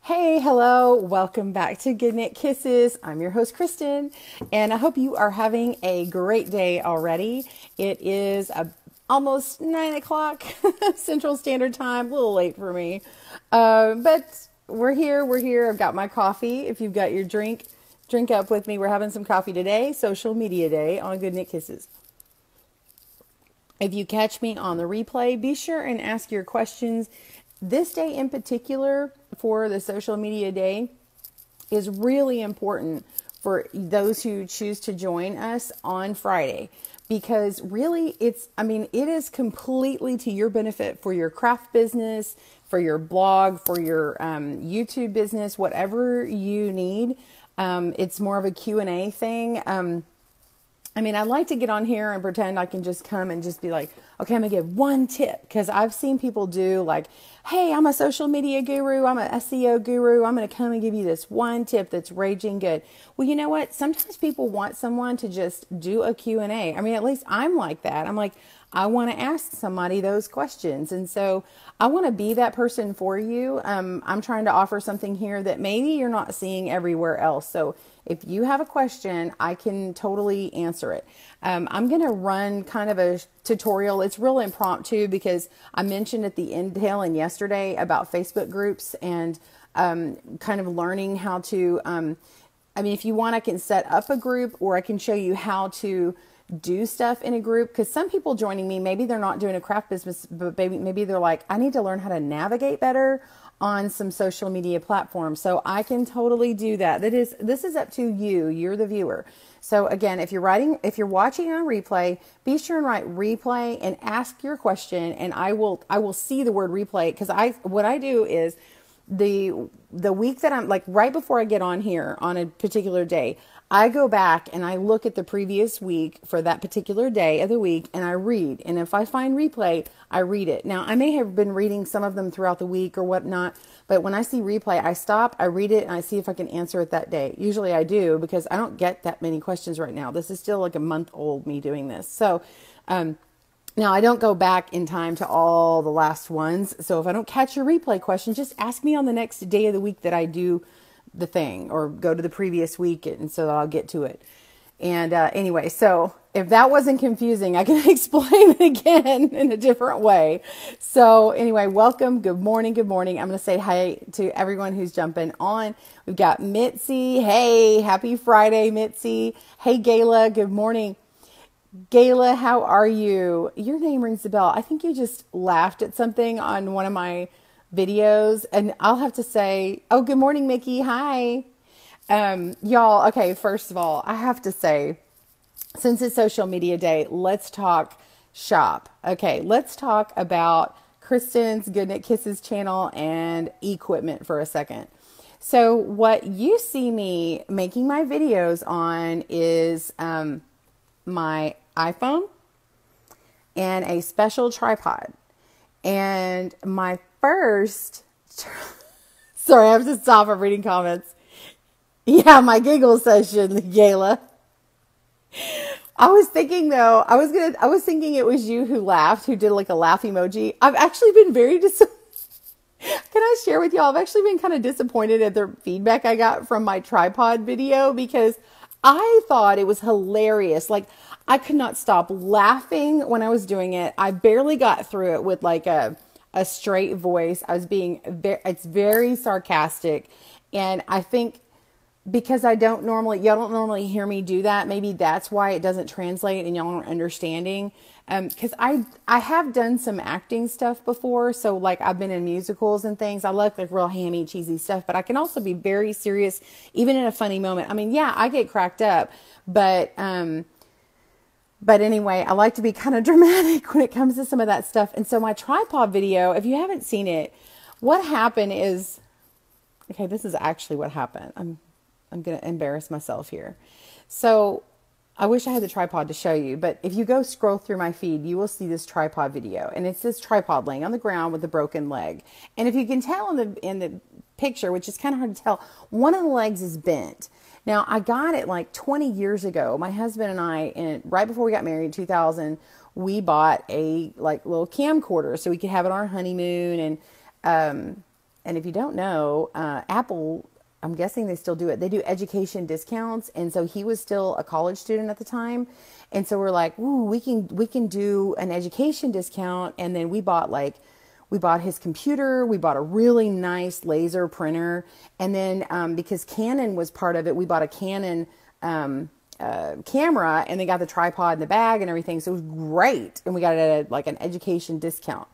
Hey, hello, welcome back to Goodnight Kisses. I'm your host, Kristen, and I hope you are having a great day already. It is almost 9 o'clock Central Standard Time, a little late for me, but we're here. I've got my coffee. If you've got your drink up with me. We're having some coffee today, social media day on Goodnight Kisses. If you catch me on the replay, be sure and ask your questions. This day in particular for the social media day is really important for those who choose to join us on Friday, because really it is completely to your benefit for your craft business, for your blog, for your YouTube business, whatever you need. It's more of a Q&A thing. I like to get on here and pretend I can just come and just be like, okay, I'm gonna give one tip, because I've seen people do like, hey, I'm a social media guru, I'm an SEO guru, I'm gonna come and give you this one tip that's raging good. Well, you know what? Sometimes people want someone to just do a Q&A. At least I'm like that. I'm like, I want to ask somebody those questions. And so I want to be that person for you. I'm trying to offer something here that maybe you're not seeing everywhere else. So if you have a question, I can totally answer it. I'm going to run kind of a tutorial. It's real impromptu because I mentioned at the tail end yesterday about Facebook groups and kind of learning how to, if you want, I can set up a group, or I can show you how to do stuff in a group. Because some people joining me, maybe they're not doing a craft business, but maybe they're like, I need to learn how to navigate better on some social media platforms. So I can totally do that. This is up to you. You're the viewer. So again, if you're watching on replay, be sure and write replay and ask your question, and I will see the word replay, because what I do is the week that I'm like, right before I get on here on a particular day, I go back and I look at the previous week for that particular day of the week, and I read. And if I find replay, I read it. Now, I may have been reading some of them throughout the week or whatnot, but when I see replay, I stop, I read it, and I see if I can answer it that day. Usually I do, because I don't get that many questions right now. This is still like a month old, me doing this. So, now, I don't go back in time to all the last ones. So if I don't catch your replay question, just ask me on the next day of the week that I do the thing, or go to the previous week, and so I'll get to it. And anyway, so if that wasn't confusing, I can explain it again in a different way. So anyway, welcome. Good morning. Good morning. I'm going to say hi to everyone who's jumping on. We've got Mitzi. Hey, happy Friday, Mitzi. Hey, Gayla. Good morning. Gayla, how are you? Your name rings a bell. I think you just laughed at something on one of my videos, and I'll have to say, oh, good morning, Mickey. Hi. Y'all, okay, first of all, I have to say, since it's social media day, let's talk shop. Okay, let's talk about Kristen's Goodnight Kisses channel and equipment for a second. So what you see me making my videos on is my iPhone and a special tripod. And my first, sorry, I have to stop. I'm reading comments. Yeah, my giggle session, Gayla. I was thinking though, I was thinking it was you who laughed, who did like a laugh emoji. I've actually been very Can I share with y'all? I've actually been kind of disappointed at the feedback I got from my tripod video, because I thought it was hilarious. Like, I could not stop laughing when I was doing it. I barely got through it with like a straight voice. It's very sarcastic. And I think because y'all don't normally hear me do that, maybe that's why it doesn't translate and y'all aren't understanding. Because I have done some acting stuff before. So like, I've been in musicals and things. I like real hammy, cheesy stuff, but I can also be very serious, even in a funny moment. Yeah, I get cracked up, but anyway, I like to be kind of dramatic when it comes to some of that stuff. And so my tripod video, if you haven't seen it, what happened is, okay, this is actually what happened. I'm going to embarrass myself here. So I wish I had the tripod to show you, but if you go scroll through my feed, you will see this tripod video, and it's this tripod laying on the ground with a broken leg. And if you can tell in the picture, which is kind of hard to tell, one of the legs is bent. Now, I got it like 20 years ago. My husband and I, right before we got married in 2000, we bought a like little camcorder so we could have it on our honeymoon. And and if you don't know, Apple, I'm guessing they still do it. They do education discounts. And so he was still a college student at the time. And so we're like, ooh, we can do an education discount. And then we bought his computer. We bought a really nice laser printer. And then, because Canon was part of it, we bought a Canon, camera, and they got the tripod in the bag and everything. So it was great. And we got it at like an education discount.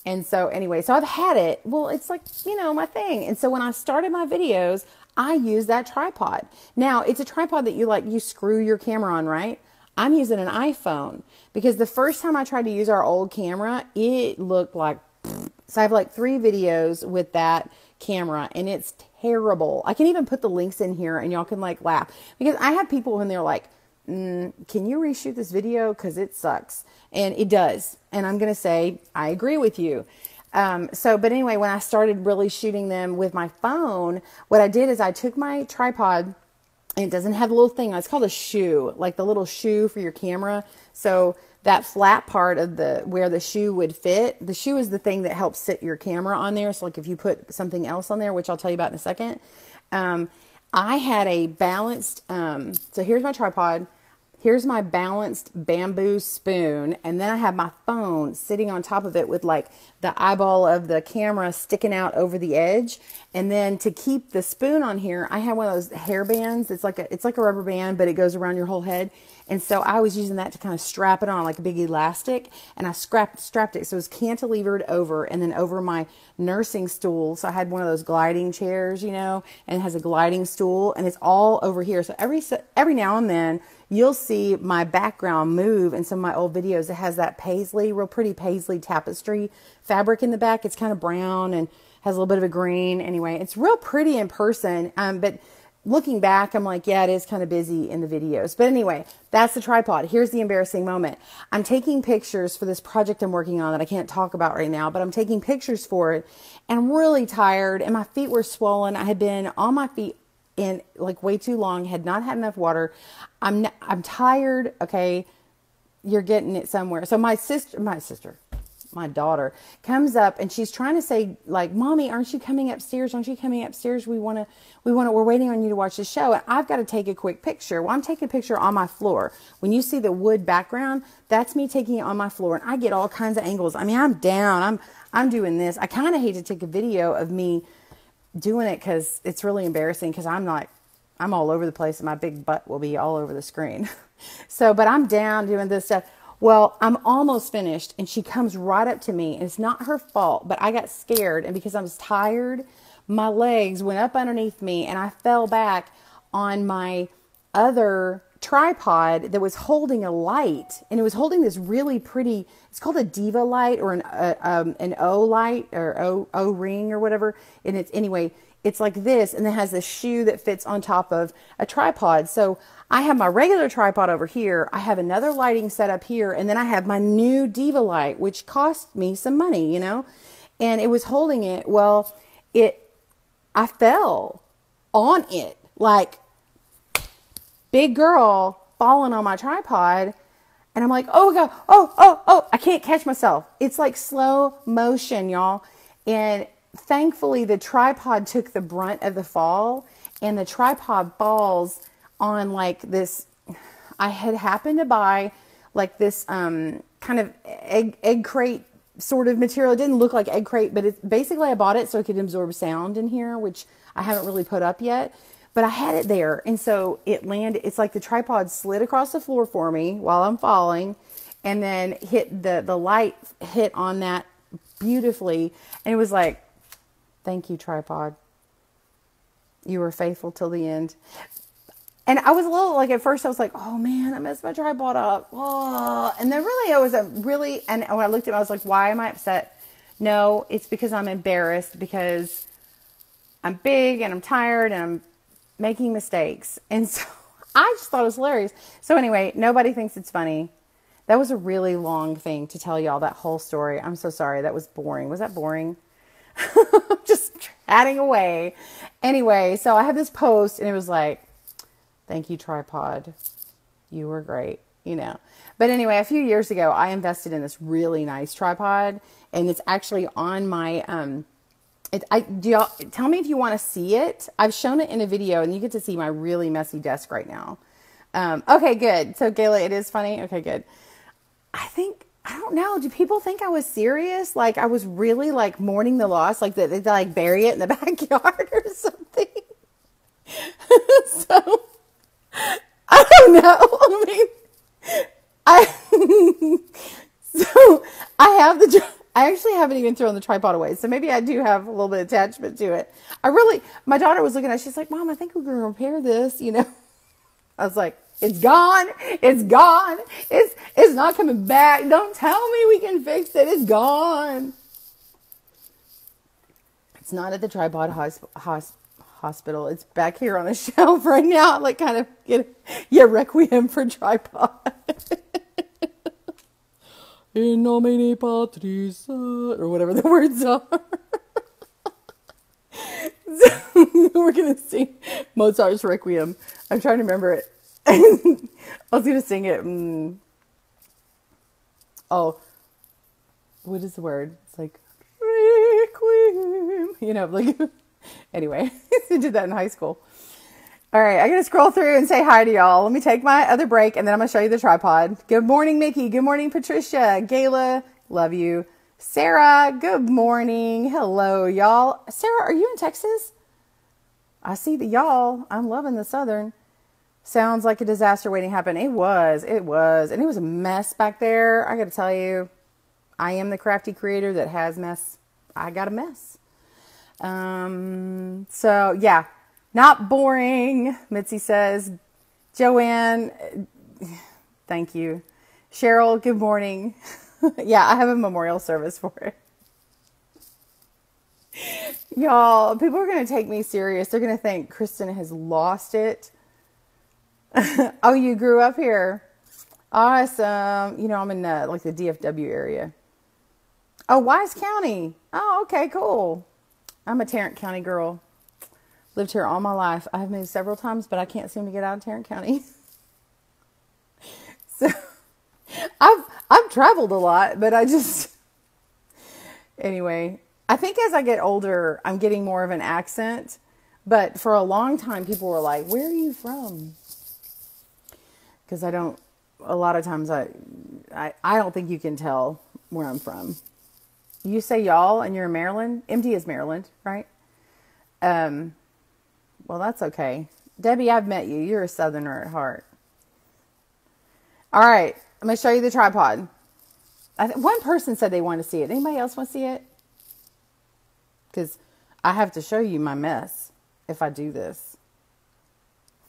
And so anyway, so I've had it. Well, it's like, my thing. And so when I started my videos, I use that tripod. Now it's a tripod that you screw your camera on, right? I'm using an iPhone because the first time I tried to use our old camera, it looked like, so I have like 3 videos with that camera and it's terrible. I can even put the links in here and y'all can like laugh because I have people when they're like, can you reshoot this video? Cause it sucks. And it does. And I'm going to say, I agree with you. But anyway, when I started really shooting them with my phone, what I did is I took my tripod, and it doesn't have a little thing. It's called a shoe, like the little shoe for your camera. So that flat part of where the shoe would fit, the shoe is the thing that helps sit your camera on there. So like if you put something else on there, which I'll tell you about in a second, I had a balanced, so here's my tripod. Here's my balanced bamboo spoon. And then I have my phone sitting on top of it with like the eyeball of the camera sticking out over the edge. And then to keep the spoon on here, I have one of those hair bands. It's like a rubber band, but it goes around your whole head. And so I was using that to kind of strap it on like a big elastic. And I strapped it. So it was cantilevered over and then over my nursing stool. So I had one of those gliding chairs, and it has a gliding stool and it's all over here. So every now and then you'll see my background move in some of my old videos. It has that real pretty paisley tapestry fabric in the back. It's kind of brown and has a little bit of a green. Anyway, it's real pretty in person. But looking back, I'm like, yeah, it is kind of busy in the videos. But anyway, that's the tripod. Here's the embarrassing moment. I'm taking pictures for this project I'm working on that I can't talk about right now, but I'm taking pictures for it. And I'm really tired and my feet were swollen. I had been on my feet in like way too long, had not had enough water. I'm tired. Okay. You're getting it somewhere. So my daughter comes up and she's trying to say like, Mommy, aren't you coming upstairs? Aren't you coming upstairs? We're waiting on you to watch the show. And I've got to take a quick picture. Well, I'm taking a picture on my floor. When you see the wood background, that's me taking it on my floor. And I get all kinds of angles. I mean, I'm down, I'm doing this. I kind of hate to take a video of me doing it because it's really embarrassing because I'm all over the place and my big butt will be all over the screen. But I'm down doing this stuff. Well, I'm almost finished and she comes right up to me and it's not her fault, but I got scared. And because I was tired, my legs went up underneath me and I fell back on my other tripod that was holding a light, and it was holding this really pretty, it's called a diva light or an O light or O ring or whatever. And it's like this, and it has a shoe that fits on top of a tripod. So I have my regular tripod over here. I have another lighting set up here. And then I have my new diva light, which cost me some money, and it was holding it. Well, I fell on it like big girl falling on my tripod. And I'm like, oh God, oh, I can't catch myself. It's like slow motion, y'all. And thankfully the tripod took the brunt of the fall, and the tripod falls on like this. I had happened to buy like this, kind of egg crate sort of material. It didn't look like egg crate, but it's basically, I bought it so it could absorb sound in here, which I haven't really put up yet. But I had it there. And so it landed, it's like the tripod slid across the floor for me while I'm falling, and then hit the light hit on that beautifully. And it was like, thank you, tripod. You were faithful till the end. And I was a little like, at first I was like, oh man, I messed my tripod up. Oh. And then really, and when I looked at it, I was like, why am I upset? No, it's because I'm embarrassed because I'm big and I'm tired and I'm making mistakes. And so I just thought it was hilarious. So anyway, nobody thinks it's funny. That was a really long thing to tell y'all, that whole story. I'm so sorry. That was boring. Was that boring? Just chatting away. Anyway, so I had this post and it was like, thank you, tripod. You were great, But anyway, a few years ago, I invested in this really nice tripod, and it's actually on my, Do y'all tell me if you want to see it? I've shown it in a video, and you get to see my really messy desk right now. Okay, good. So Gayla, it is funny. Okay, good. I don't know. Do people think I was serious? Like I was really like mourning the loss, like that they like bury it in the backyard or something. So I don't know. I mean, so I actually haven't even thrown the tripod away. So maybe I do have a little bit of attachment to it. My daughter was looking at it. She's like, Mom, I think we're going to repair this. I was like, it's gone. It's gone. It's not coming back. Don't tell me we can fix it. It's gone. It's not at the tripod hospital. It's back here on a shelf right now. Like kind of requiem for tripod. In nomine Patris, or whatever the words are. So we're going to sing Mozart's Requiem. I'm trying to remember it. I was going to sing it. Oh, what is the word? It's like, Requiem. Like, anyway, I did that in high school. All right, I'm going to scroll through and say hi to y'all. Let me take my other break, and then I'm going to show you the tripod. Good morning, Mickey. Good morning, Patricia. Gayla, love you. Sarah, good morning. Hello, y'all. Sarah, are you in Texas? I see the y'all. I'm loving the Southern. Sounds like a disaster waiting to happen. It was. And it was a mess back there. I got to tell you, I am the crafty creator that has mess. I got a mess. So, yeah. Not boring, Mitzi says. Joanne, thank you. Cheryl, good morning. Yeah, I have a memorial service for it. Y'all, people are going to take me serious. They're going to think Kristen has lost it. Oh, you grew up here. Awesome. I'm in like the DFW area. Oh, Wise County. Oh, okay, cool. I'm a Tarrant County girl. Lived here all my life. I've moved several times, but I can't seem to get out of Tarrant County. So I've traveled a lot, but anyway, I think as I get older, I'm getting more of an accent, but for a long time, people were like, where are you from? Because a lot of times I don't think you can tell where I'm from. You say y'all and you're in Maryland. MD is Maryland, right? Well, that's okay. Debbie, I've met you. You're a Southerner at heart. All right. I'm going to show you the tripod. One person said they want to see it. Anybody else want to see it? Because I have to show you my mess if I do this.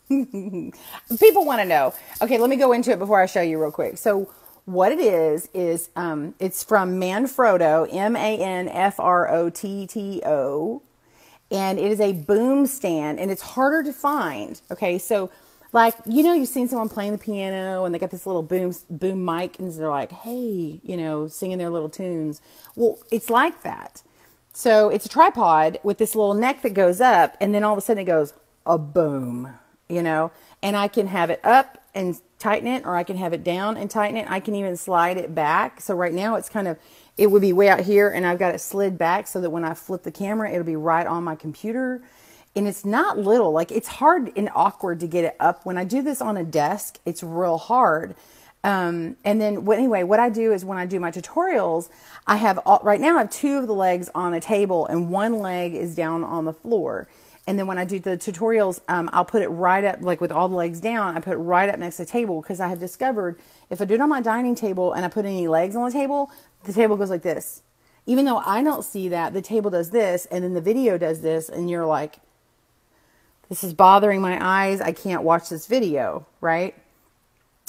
People want to know. Okay, let me go into it before I show you real quick. So what it is it's from Manfrotto, Manfrotto. And it is a boom stand, and it's harder to find. Okay, so like, you've seen someone playing the piano and they got this little boom mic and they're like, hey, singing their little tunes. Well, it's like that. So it's a tripod with this little neck that goes up, and then all of a sudden it goes a boom, and I can have it up and tighten it, or I can have it down and tighten it. I can even slide it back. So right now it would be way out here, and I've got it slid back so that when I flip the camera, it'll be right on my computer. And it's not little, like it's hard and awkward to get it up. When I do this on a desk, it's real hard. And then what I do is when I do my tutorials, right now I have two of the legs on a table and one leg is down on the floor. And then when I do the tutorials, I'll put it right up, like with all the legs down, I put it right up next to the table, because I have discovered if I do it on my dining table and I put any legs on the table goes like this. Even though I don't see that, the table does this, and then the video does this, and you're like, this is bothering my eyes. I can't watch this video, right?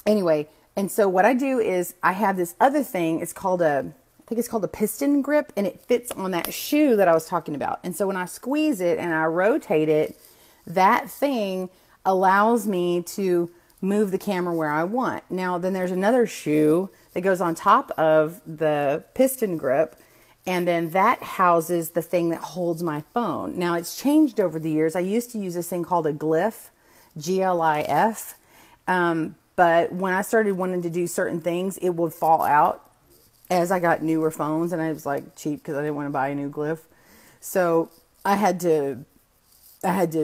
Anyway, and so what I do is I have this other thing. I think it's called a piston grip, and it fits on that shoe that I was talking about. And so when I squeeze it and I rotate it, that thing allows me to move the camera where I want. Now, then there's another shoe that goes on top of the piston grip, and then that houses the thing that holds my phone. Now, it's changed over the years. I used to use this thing called a Glyph, Glif. But when I started wanting to do certain things, it would fall out as I got newer phones, and I was like cheap because I didn't want to buy a new Glyph. So I had to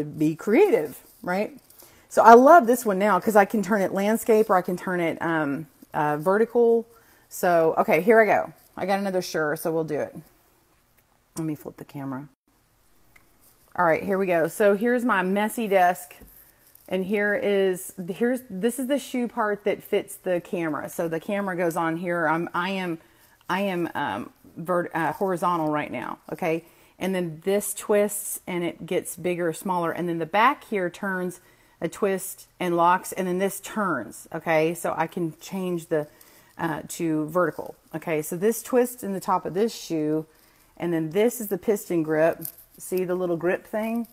be creative, right? So I love this one now because I can turn it landscape or I can turn it vertical. So, okay, here I go. I got another sure, so we'll do it. Let me flip the camera. All right, here we go. So here's my messy desk. And this is the shoe part that fits the camera. So the camera goes on here. I am horizontal right now. Okay. And then this twists and it gets bigger or smaller. And then the back here turns a twist and locks. And then this turns. Okay. So I can change the, to vertical. Okay. So this twists in the top of this shoe. And then this is the piston grip. See the little grip thing?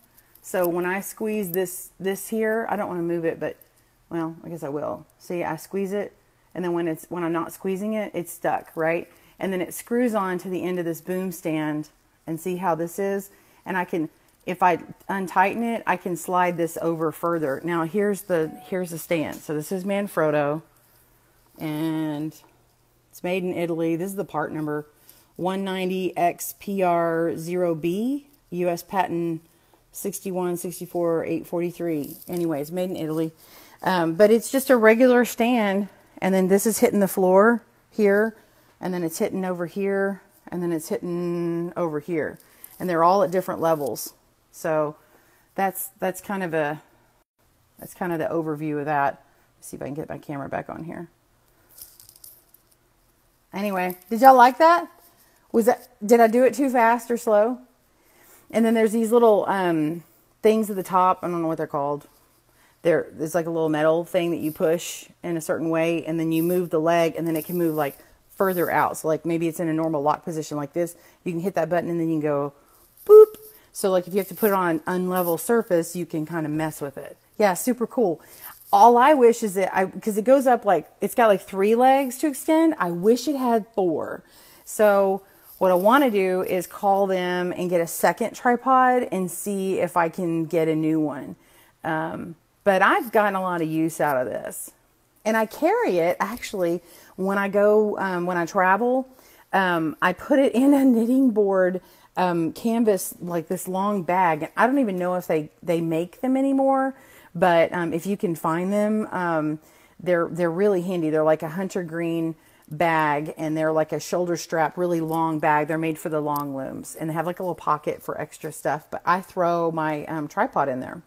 So when I squeeze this here, I don't want to move it, but, well, I guess I will. See, I squeeze it, and then when I'm not squeezing it, it's stuck, right? And then it screws on to the end of this boom stand, and see how this is? And I can, if I untighten it, I can slide this over further. Now, here's the stand. So this is Manfrotto, and it's made in Italy. This is the part number 190XPR0B, U.S. patent 6164-843. Anyways, made in Italy. But it's just a regular stand. And then this is hitting the floor here. And then it's hitting over here. And then it's hitting over here. And they're all at different levels. So that's kind of the overview of that. Let's see if I can get my camera back on here. Anyway, did y'all like that? Did I do it too fast or slow? And then there's these little things at the top. I don't know what they're called. There's like a little metal thing that you push in a certain way, and then you move the leg, and then it can move like further out. So like maybe it's in a normal lock position like this. You can hit that button, and then you can go boop. So like if you have to put it on an unlevel surface, you can kind of mess with it. Yeah, super cool. All I wish is that because it goes up like, it's got like 3 legs to extend. I wish it had 4. So what I want to do is call them and get a second tripod and see if I can get a new one. But I've gotten a lot of use out of this. And I carry it, actually, when I go, when I travel, I put it in a knitting board canvas, like this long bag. I don't even know if they make them anymore, but if you can find them, they're really handy. They're like a hunter green bag, and they're like a shoulder strap, really long bag. They're made for the long looms, and they have like a little pocket for extra stuff, but I throw my tripod in there.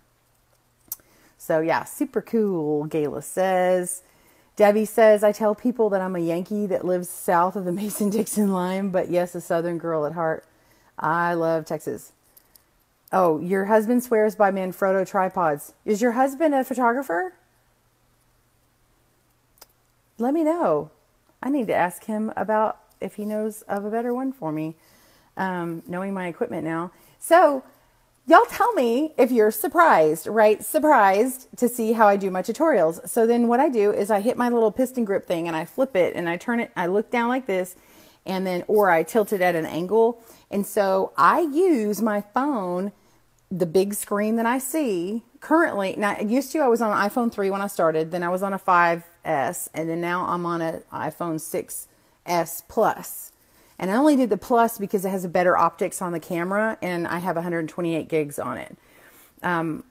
So yeah, super cool. Gayla says. Debbie says, I tell people that I'm a Yankee that lives south of the Mason-Dixon line, but yes, a Southern girl at heart. I love Texas. Oh, your husband swears by Manfrotto tripods. Is your husband a photographer? Let me know. I need to ask him about if he knows of a better one for me, knowing my equipment now. So y'all tell me if you're surprised, right? Surprised to see how I do my tutorials. So then what I do is I hit my little piston grip thing and I flip it and I turn it, I look down like this, and then, or I tilt it at an angle. And so I use my phone, the big screen that I see currently. Now, I was on an iPhone 3 when I started, then I was on a 5S, and then now I'm on an iPhone 6S Plus. And I only did the Plus because it has a better optics on the camera, and I have 128 gigs on it. I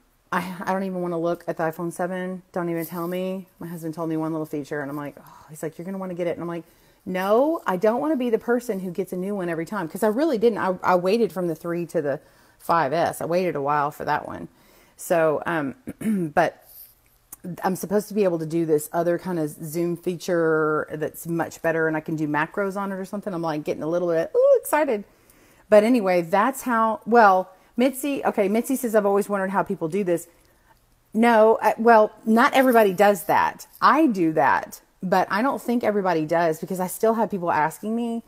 don't even want to look at the iPhone 7. Don't even tell me. My husband told me one little feature, and I'm like, oh, he's like, you're going to want to get it. And I'm like, no, I don't want to be the person who gets a new one every time, because I really didn't. I waited from the 3 to the 5S. I waited a while for that one. So, but I'm supposed to be able to do this other kind of zoom feature that's much better, and I can do macros on it or something. I'm like getting a little bit excited. But anyway, that's how, well, Mitzi says, I've always wondered how people do this. No, well, not everybody does that. I do that, but I don't think everybody does, because I still have people asking me.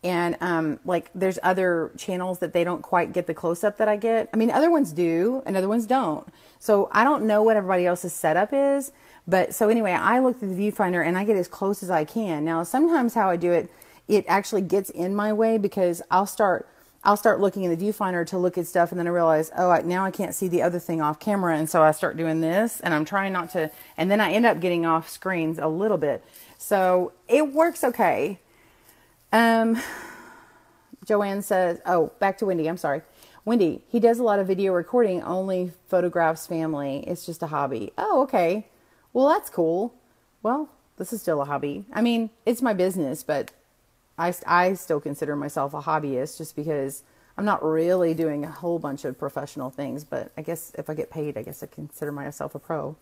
And like there's other channels that they don't quite get the close-up that I get. I mean, other ones do and other ones don't. So I don't know what everybody else's setup is. But so anyway, I look through the viewfinder and I get as close as I can. Now, sometimes how I do it, it actually gets in my way, because I'll start looking in the viewfinder to look at stuff, and then I realize, oh, now I can't see the other thing off camera. And so I start doing this, and I'm trying not to, and then I end up getting off screens a little bit. So it works okay. Joanne says, oh, back to Wendy. I'm sorry. Wendy, he does a lot of video recording, only photographs family. It's just a hobby. Oh, okay. Well, that's cool. Well, this is still a hobby. I mean, it's my business, but I still consider myself a hobbyist just because I'm not really doing a whole bunch of professional things. But I guess if I get paid, I guess I consider myself a pro.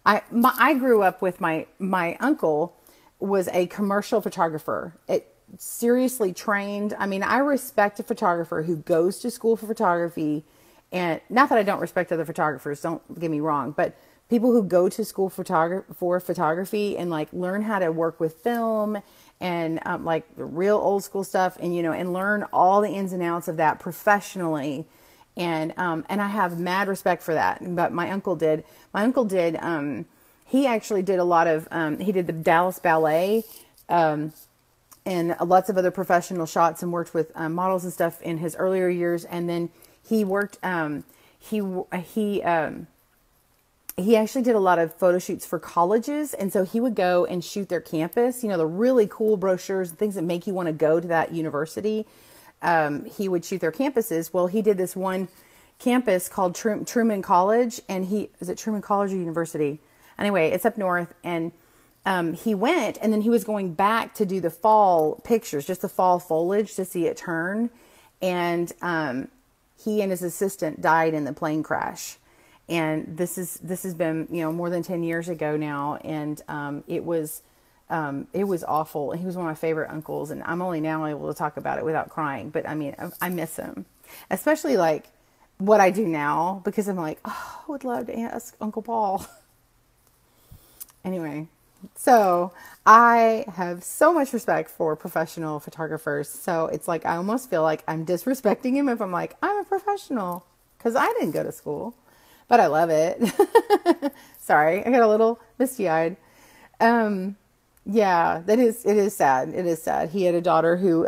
I grew up with my uncle was a commercial photographer. It seriously trained. I mean, I respect a photographer who goes to school for photography, and not that I don't respect other photographers, don't get me wrong, but people who go to school for photography and like learn how to work with film and like the real old school stuff, and and learn all the ins and outs of that professionally. And I have mad respect for that. But my uncle did. He actually did a lot of, he did the Dallas Ballet, and lots of other professional shots, and worked with models and stuff in his earlier years. And then he worked, he actually did a lot of photo shoots for colleges. And so he would go and shoot their campus, the really cool brochures and things that make you want to go to that university. He would shoot their campuses. Well, he did this one campus called Truman College, and is it Truman College or University? Anyway, it's up north, and he went, and then he was going back to do the fall pictures, just the fall foliage to see it turn. And he and his assistant died in the plane crash. And this has been, more than 10 years ago now. And it was awful. And he was one of my favorite uncles. And I'm only now able to talk about it without crying. But I mean, I miss him, especially like what I do now, because I'm like, oh, I would love to ask Uncle Paul. Anyway, so I have so much respect for professional photographers. So it's like, I almost feel like I'm disrespecting him if I'm like, I'm a professional, because I didn't go to school, but I love it. Sorry, I got a little misty-eyed. Yeah, it is sad. It is sad. He had a daughter who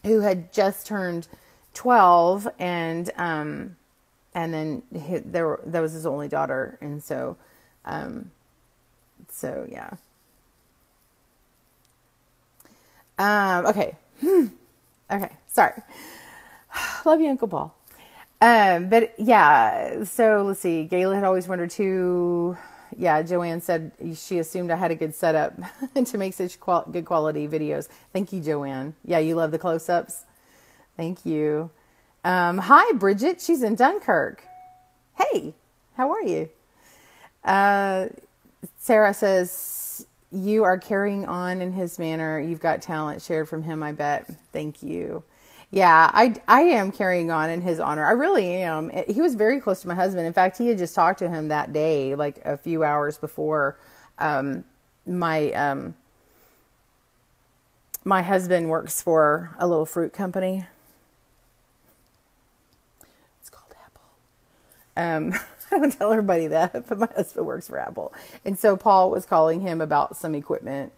had just turned 12, and then that was his only daughter. And so yeah. Okay. Okay. Sorry. Love you, Uncle Paul. But yeah, so let's see. Gayla had always wondered too. Yeah, Joanne said she assumed I had a good setup to make such good quality videos. Thank you, Joanne. Yeah, you love the close-ups. Thank you. Hi, Bridget. She's in Dunkirk. Hey, how are you? Sarah says, you are carrying on in his manner. You've got talent shared from him, I bet. Thank you. Yeah, I am carrying on in his honor. I really am. He was very close to my husband. In fact, he had just talked to him that day, like a few hours before. My husband works for a little fruit company. It's called Apple. I don't tell everybody that, but my husband works for Apple. And so Paul was calling him about some equipment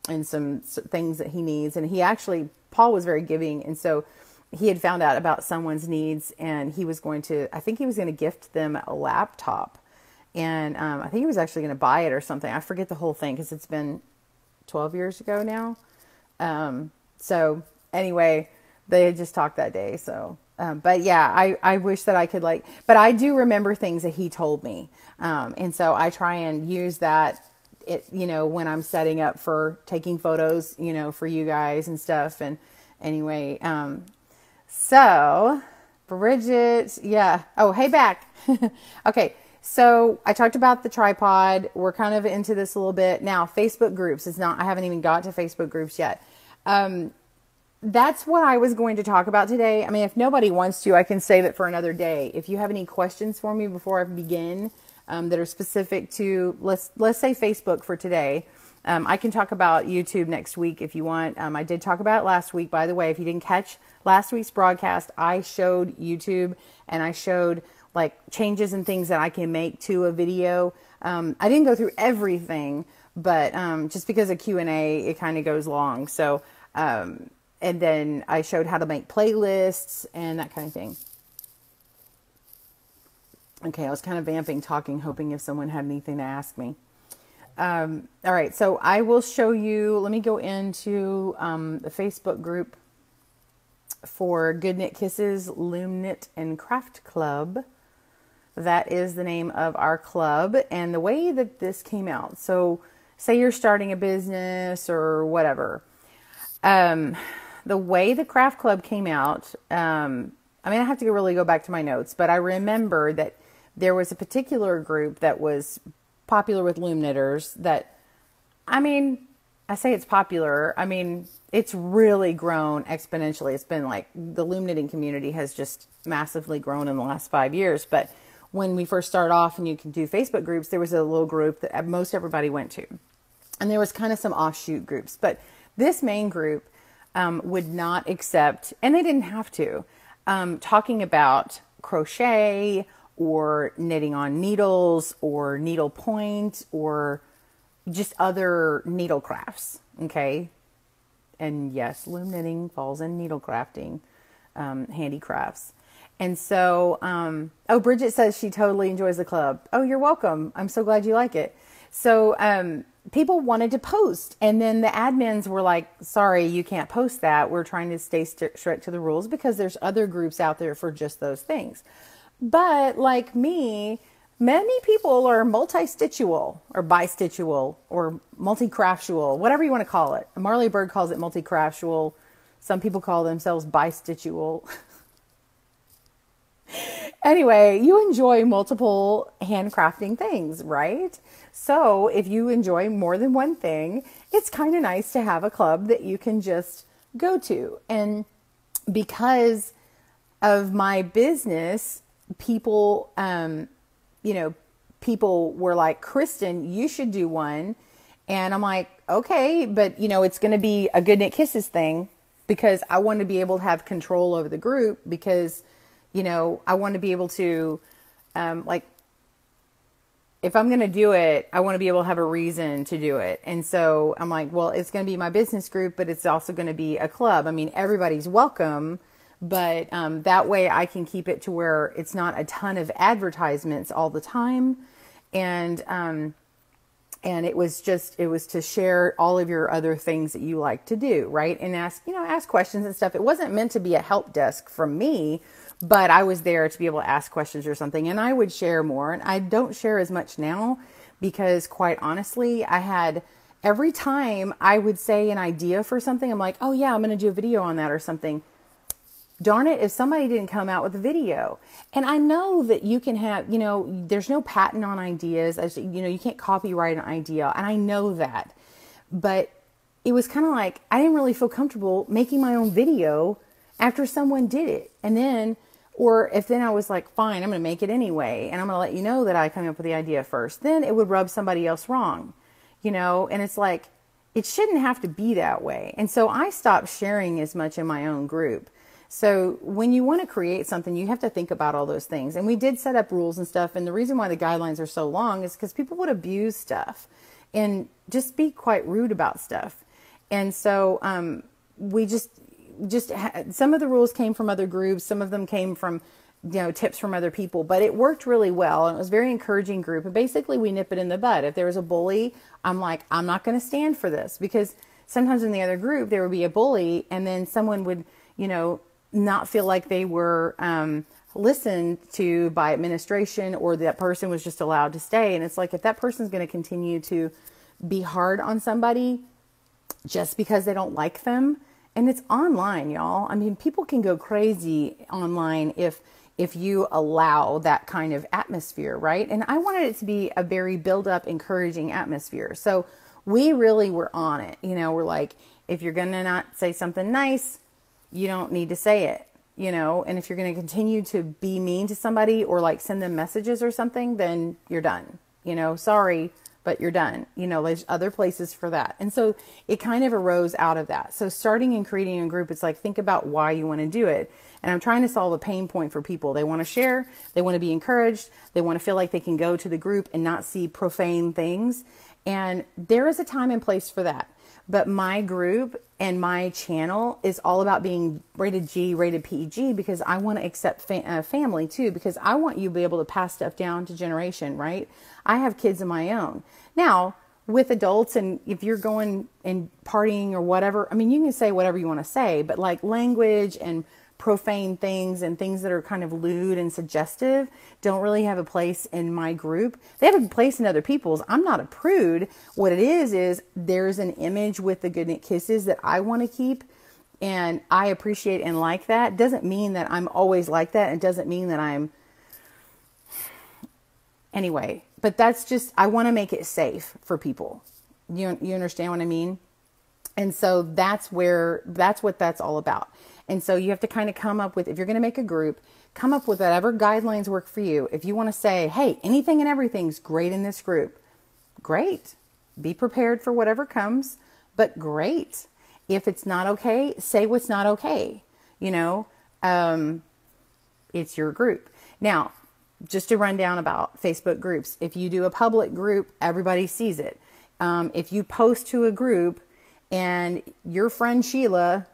and some things that he needs. And Paul was very giving. And so he had found out about someone's needs, and I think he was going to gift them a laptop. And I think he was actually going to buy it or something. I forget the whole thing because it's been 12 years ago now. So anyway, they had just talked that day. So, but yeah, I wish that I could but I do remember things that he told me. And so I try and use that, when I'm setting up for taking photos, for you guys and stuff. And anyway, so Bridget, yeah. Oh, hey, back. Okay. So I talked about the tripod. We're kind of into this a little bit now. Facebook groups. I haven't even got to Facebook groups yet. That's what I was going to talk about today. I mean, if nobody wants to, I can save it for another day. If you have any questions for me before I begin, that are specific to, let's say Facebook for today. I can talk about YouTube next week if you want. I did talk about it last week, by the way. If you didn't catch last week's broadcast, I showed YouTube, and I showed like changes and things that I can make to a video. I didn't go through everything, but just because of Q&A, it kind of goes long. So, and then I showed how to make playlists and that kind of thing. Okay, I was kind of vamping, talking, hoping if someone had anything to ask me. All right, so I will show you, let me go into the Facebook group for Good Knit Kisses Loom Knit and Craft Club. That is the name of our club, and the way that this came out. So say you're starting a business or whatever. The way the craft club came out, I have to really go back to my notes, but I remember that there was a particular group that was popular with loom knitters that, I say it's popular. It's really grown exponentially. It's been like the loom knitting community has just massively grown in the last 5 years. But when we first started off and you can do Facebook groups, there was a little group that most everybody went to. And there was kind of some offshoot groups. But this main group would not accept, and they didn't have to, talking about crochet or knitting on needles or needlepoint or just other needle crafts. Okay. And yes, loom knitting falls in needle crafting, handicrafts. And so, Bridget says she totally enjoys the club. Oh, you're welcome. I'm so glad you like it. So, people wanted to post, and then the admins were like, sorry, you can't post that. We're trying to stay strict to the rules because there's other groups out there for just those things. But like me, many people are multi-stitchual or bi-stitchual or multi-craftual, whatever you want to call it. Marley Bird calls it multi-craftual. Some people call themselves bi-stitchual. Anyway, you enjoy multiple handcrafting things, right? So if you enjoy more than one thing, it's kind of nice to have a club that you can just go to. And because of my business, people, people were like, Kristen, you should do one. And I'm like, okay, but it's going to be a Good Knit Kisses thing because I want to be able to have control over the group because I want to be able to, if I'm going to do it, I want to be able to have a reason to do it. And so I'm like, well, it's going to be my business group, but it's also going to be a club. Everybody's welcome, but that way I can keep it to where it's not a ton of advertisements all the time. And it was to share all of your other things that you like to do, right? And ask questions and stuff. It wasn't meant to be a help desk from me, but I was there to be able to ask questions or something, and I would share more. And I don't share as much now because, quite honestly, every time I would say an idea for something, I'm like, oh yeah, I'm going to do a video on that or something. Darn it, if somebody didn't come out with a video. And I know that you can have, there's no patent on ideas. You can't copyright an idea. And I know that. But it was kind of like, I didn't really feel comfortable making my own video after someone did it. And then, or if then I was like, fine, I'm going to make it anyway. And I'm going to let you know that I came up with the idea first. Then it would rub somebody else wrong, and it's like, it shouldn't have to be that way. And so I stopped sharing as much in my own group. So when you want to create something, you have to think about all those things. And we did set up rules and stuff. And the reason why the guidelines are so long is because people would abuse stuff and just be quite rude about stuff. And so we some of the rules came from other groups. Some of them came from, tips from other people, but it worked really well. And it was a very encouraging group. And basically we nip it in the bud. If there was a bully, I'm like, I'm not going to stand for this, because sometimes in the other group, there would be a bully and then someone would, not feel like they were listened to by administration, or that person was just allowed to stay. And it's like, if that person's going to continue to be hard on somebody just because they don't like them, and it's online, y'all. People can go crazy online if you allow that kind of atmosphere, right? And I wanted it to be a very build-up, encouraging atmosphere. So we really were on it. We're like, if you're going to not say something nice, you don't need to say it, and if you're going to continue to be mean to somebody or like send them messages or something, then you're done, sorry, but you're done. There's other places for that. And so it kind of arose out of that. So starting and creating a group, it's like, think about why you want to do it. And I'm trying to solve a pain point for people. They want to share, they want to be encouraged, they want to feel like they can go to the group and not see profane things. And there is a time and place for that. But my group and my channel is all about being rated G, rated PG, because I want to accept family too, because I want you to be able to pass stuff down to generation, right? I have kids of my own. Now, with adults, and if you're going and partying or whatever, I mean, you can say whatever you want to say, but like language and profane things and things that are kind of lewd and suggestive don't really have a place in my group. They have a place in other people's. I'm not a prude. What it is there's an image with the Goodnight Kisses that I want to keep, and I appreciate and like that. Doesn't mean that I'm always like that. It doesn't mean that I'm anyway, but that's just, I want to make it safe for people. You understand what I mean? And so that's what that's all about. And so you have to kind of come up with, if you're going to make a group, come up with whatever guidelines work for you. If you want to say, hey, anything and everything's great in this group, great. Be prepared for whatever comes, but great. If it's not okay, say what's not okay. It's your group. Now, just to run down about Facebook groups. If you do a public group, everybody sees it. If you post to a group and your friend Sheila,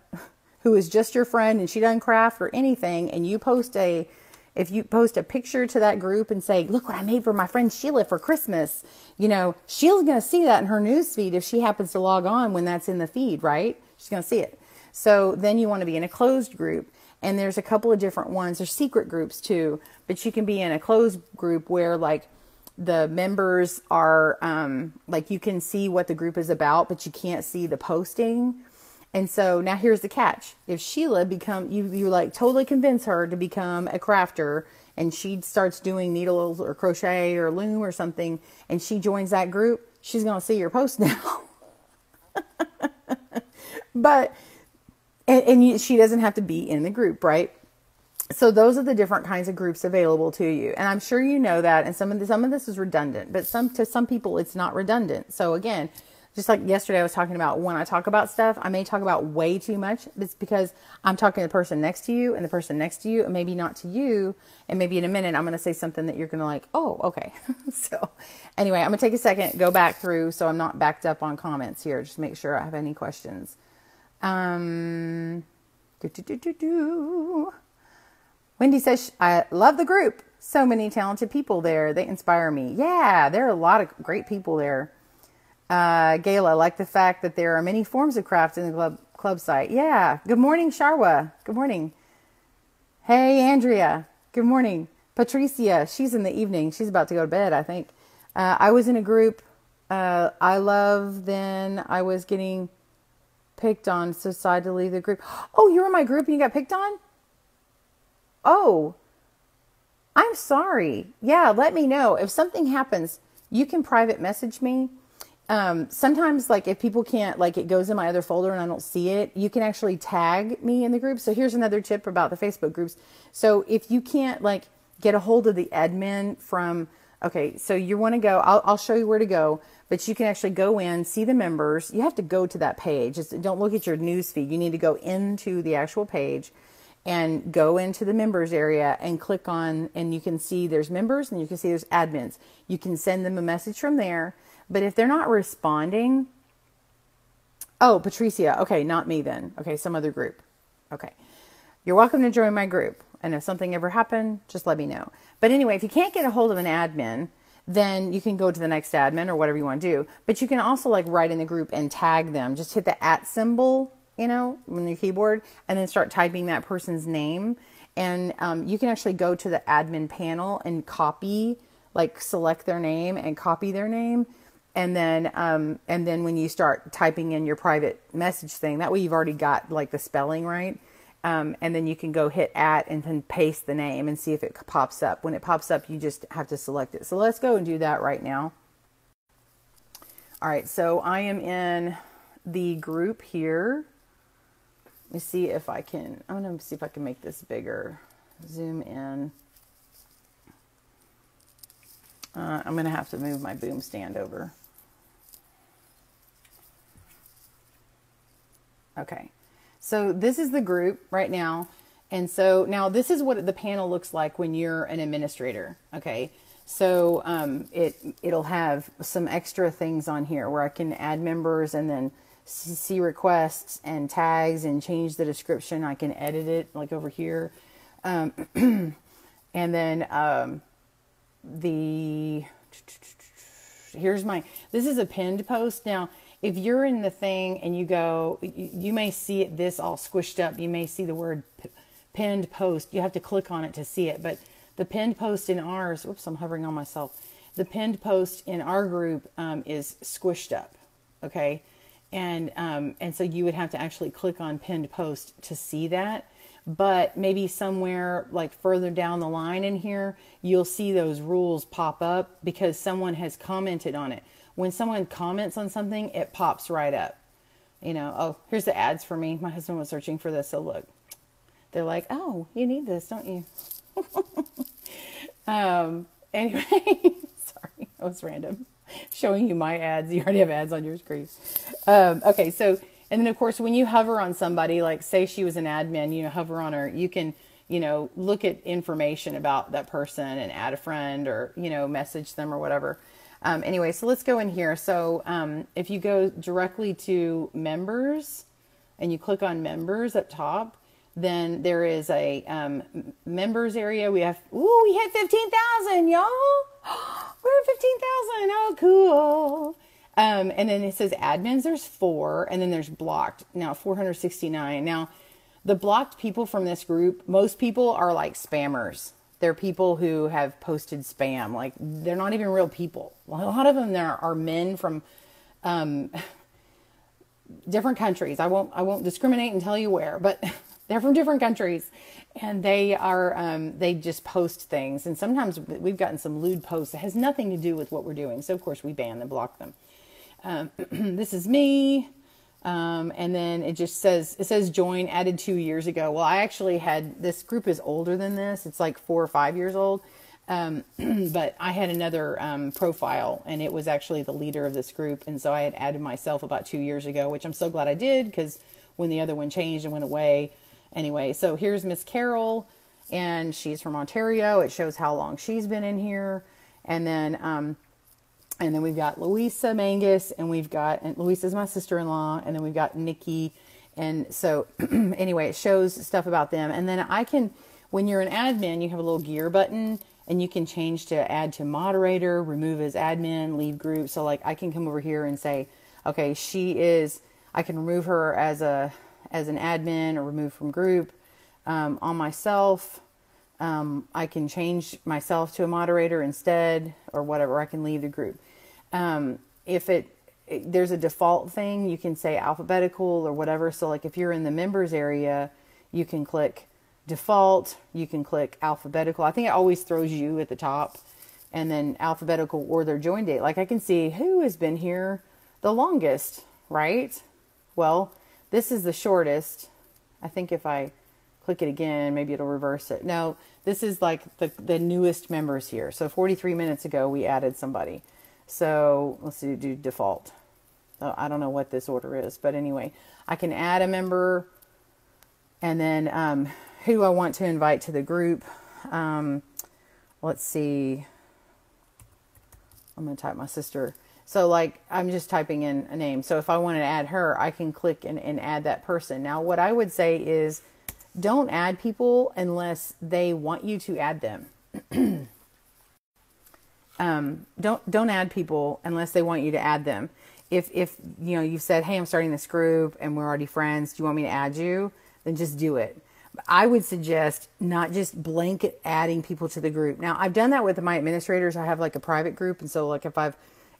who is just your friend and she doesn't craft or anything, and if you post a picture to that group and say, look what I made for my friend Sheila for Christmas, Sheila's going to see that in her news feed if she happens to log on when that's in the feed, right? She's going to see it. So then you want to be in a closed group. And there's a couple of different ones. There's secret groups too, but you can be in a closed group where like the members are, like you can see what the group is about, but you can't see the posting. And so now here's the catch. If Sheila you like totally convince her to become a crafter, and she starts doing needles or crochet or loom or something, and she joins that group, she's going to see your post now. But she doesn't have to be in the group, right? So those are the different kinds of groups available to you. And I'm sure you know that. And some of this is redundant, but to some people it's not redundant. So again, just like yesterday I was talking about, when I talk about stuff, I may talk about way too much. It's because I'm talking to the person next to you and the person next to you, and maybe not to you. And maybe in a minute I'm going to say something that you're going to like, oh, okay. So anyway, I'm going to take a second, go back through so I'm not backed up on comments here. Just make sure I have any questions. Wendy says, I love the group. So many talented people there. They inspire me. Yeah, there are a lot of great people there. Gayla, I like the fact that there are many forms of craft in the club site. Yeah. Good morning, Sharwa. Good morning. Hey, Andrea. Good morning. Patricia, she's in the evening. She's about to go to bed, I think. I was in a group. I was getting picked on, so decided to leave the group. Oh, you were in my group and you got picked on? Oh, I'm sorry. Yeah, let me know. If something happens, you can private message me. Sometimes, like, if people can't, like, it goes in my other folder and I don't see it, you can actually tag me in the group. So here's another tip about the Facebook groups. So if you can't, like, get a hold of the admin from, okay, so you want to go, I'll show you where to go, but you can actually go in, see the members. You have to go to that page. Don't look at your news feed. You need to go into the actual page and go into the members area and click on, and you can see there's members and you can see there's admins. You can send them a message from there. But if they're not responding, oh, Patricia, okay, not me then. Okay, some other group. Okay. You're welcome to join my group. And if something ever happened, just let me know. But anyway, if you can't get a hold of an admin, then you can go to the next admin or whatever you want to do. But you can also like write in the group and tag them. Just hit the @ symbol, on your keyboard, and then start typing that person's name. And you can actually go to the admin panel and copy, like select their name and copy their name. And then when you start typing in your private message thing, that way you've already got like the spelling right. And then you can go hit @ and then paste the name and see if it pops up. When it pops up, you just have to select it. So let's go and do that right now. All right. So I am in the group here. Let me see if I can, I'm going to see if I can make this bigger. Zoom in. I'm going to have to move my boom stand over. Okay. So this is the group right now. And so now this is what the panel looks like when you're an administrator. Okay. So, it'll have some extra things on here where I can add members and then see requests and tags and change the description. I can edit it like over here. And then, this is a pinned post. Now, if you're in the thing and you go, you may see it this all squished up. You may see the word pinned post. You have to click on it to see it. But the pinned post in ours, whoops, I'm hovering on myself. The pinned post in our group is squished up. Okay. And so you would have to actually click on pinned post to see that. But maybe somewhere like further down the line in here, you'll see those rules pop up because someone has commented on it. When someone comments on something, it pops right up. You know, oh, here's the ads for me. My husband was searching for this. So look, they're like, oh, you need this, don't you? Anyway, sorry, that was random. Showing you my ads. You already have ads on your screen. Okay, so, and then of course, when you hover on somebody, like say she was an admin, you know, hover on her, you can, you know, look at information about that person and add a friend or, you know, message them or whatever. Anyway, so let's go in here. So if you go directly to members and you click on members up top, then there is a members area. We hit 15,000, y'all. We're at 15,000. Oh, cool. And then it says admins, there's 4, and then there's blocked. Now, 469. Now, the blocked people from this group, most people are like spammers. They're people who have posted spam. Like, they're not even real people. A lot of them there are men from different countries. I won't discriminate and tell you where, but they're from different countries. And they are, they just post things. And sometimes we've gotten some lewd posts that has nothing to do with what we're doing. So, of course, we ban them, block them. This is me. And then it says join, added 2 years ago. Well, I actually had, this group is older than this. It's like 4 or 5 years old. But I had another profile, and it was actually the leader of this group. And so I had added myself about 2 years ago, which I'm so glad I did, because when the other one changed and went away. Anyway, so here's Miss Carol, and she's from Ontario. It shows how long she's been in here. And then we've got Louisa Mangus, and Louisa's my sister-in-law, and then we've got Nikki. And so anyway, it shows stuff about them. And then when you're an admin, you have a little gear button, and you can change to add to moderator, remove as admin, leave group. So like I can come over here and say, okay, I can remove her as an admin or remove from group. On myself, I can change myself to a moderator instead, or whatever. I can leave the group. If there's a default thing, you can say alphabetical or whatever. So like if you're in the members area, you can click default, you can click alphabetical. I think it always throws you at the top, and then alphabetical or their join date. Like I can see who has been here the longest, right? Well, this is the shortest. I think if I click it again, maybe it'll reverse it. No, this is like the newest members here. So 43 minutes ago, we added somebody. So let's do default. I don't know what this order is, but anyway, I can add a member, and then who I want to invite to the group. Let's see. I'm going to type my sister. So like I'm just typing in a name. So if I want to add her, I can click and add that person. Now what I would say is don't add people unless they want you to add them. Don't add people unless they want you to add them. If you know, you said, hey, I'm starting this group and we're already friends, do you want me to add you? Then just do it. I would suggest not just blanket adding people to the group. Now I've done that with my administrators. I have like a private group. And so like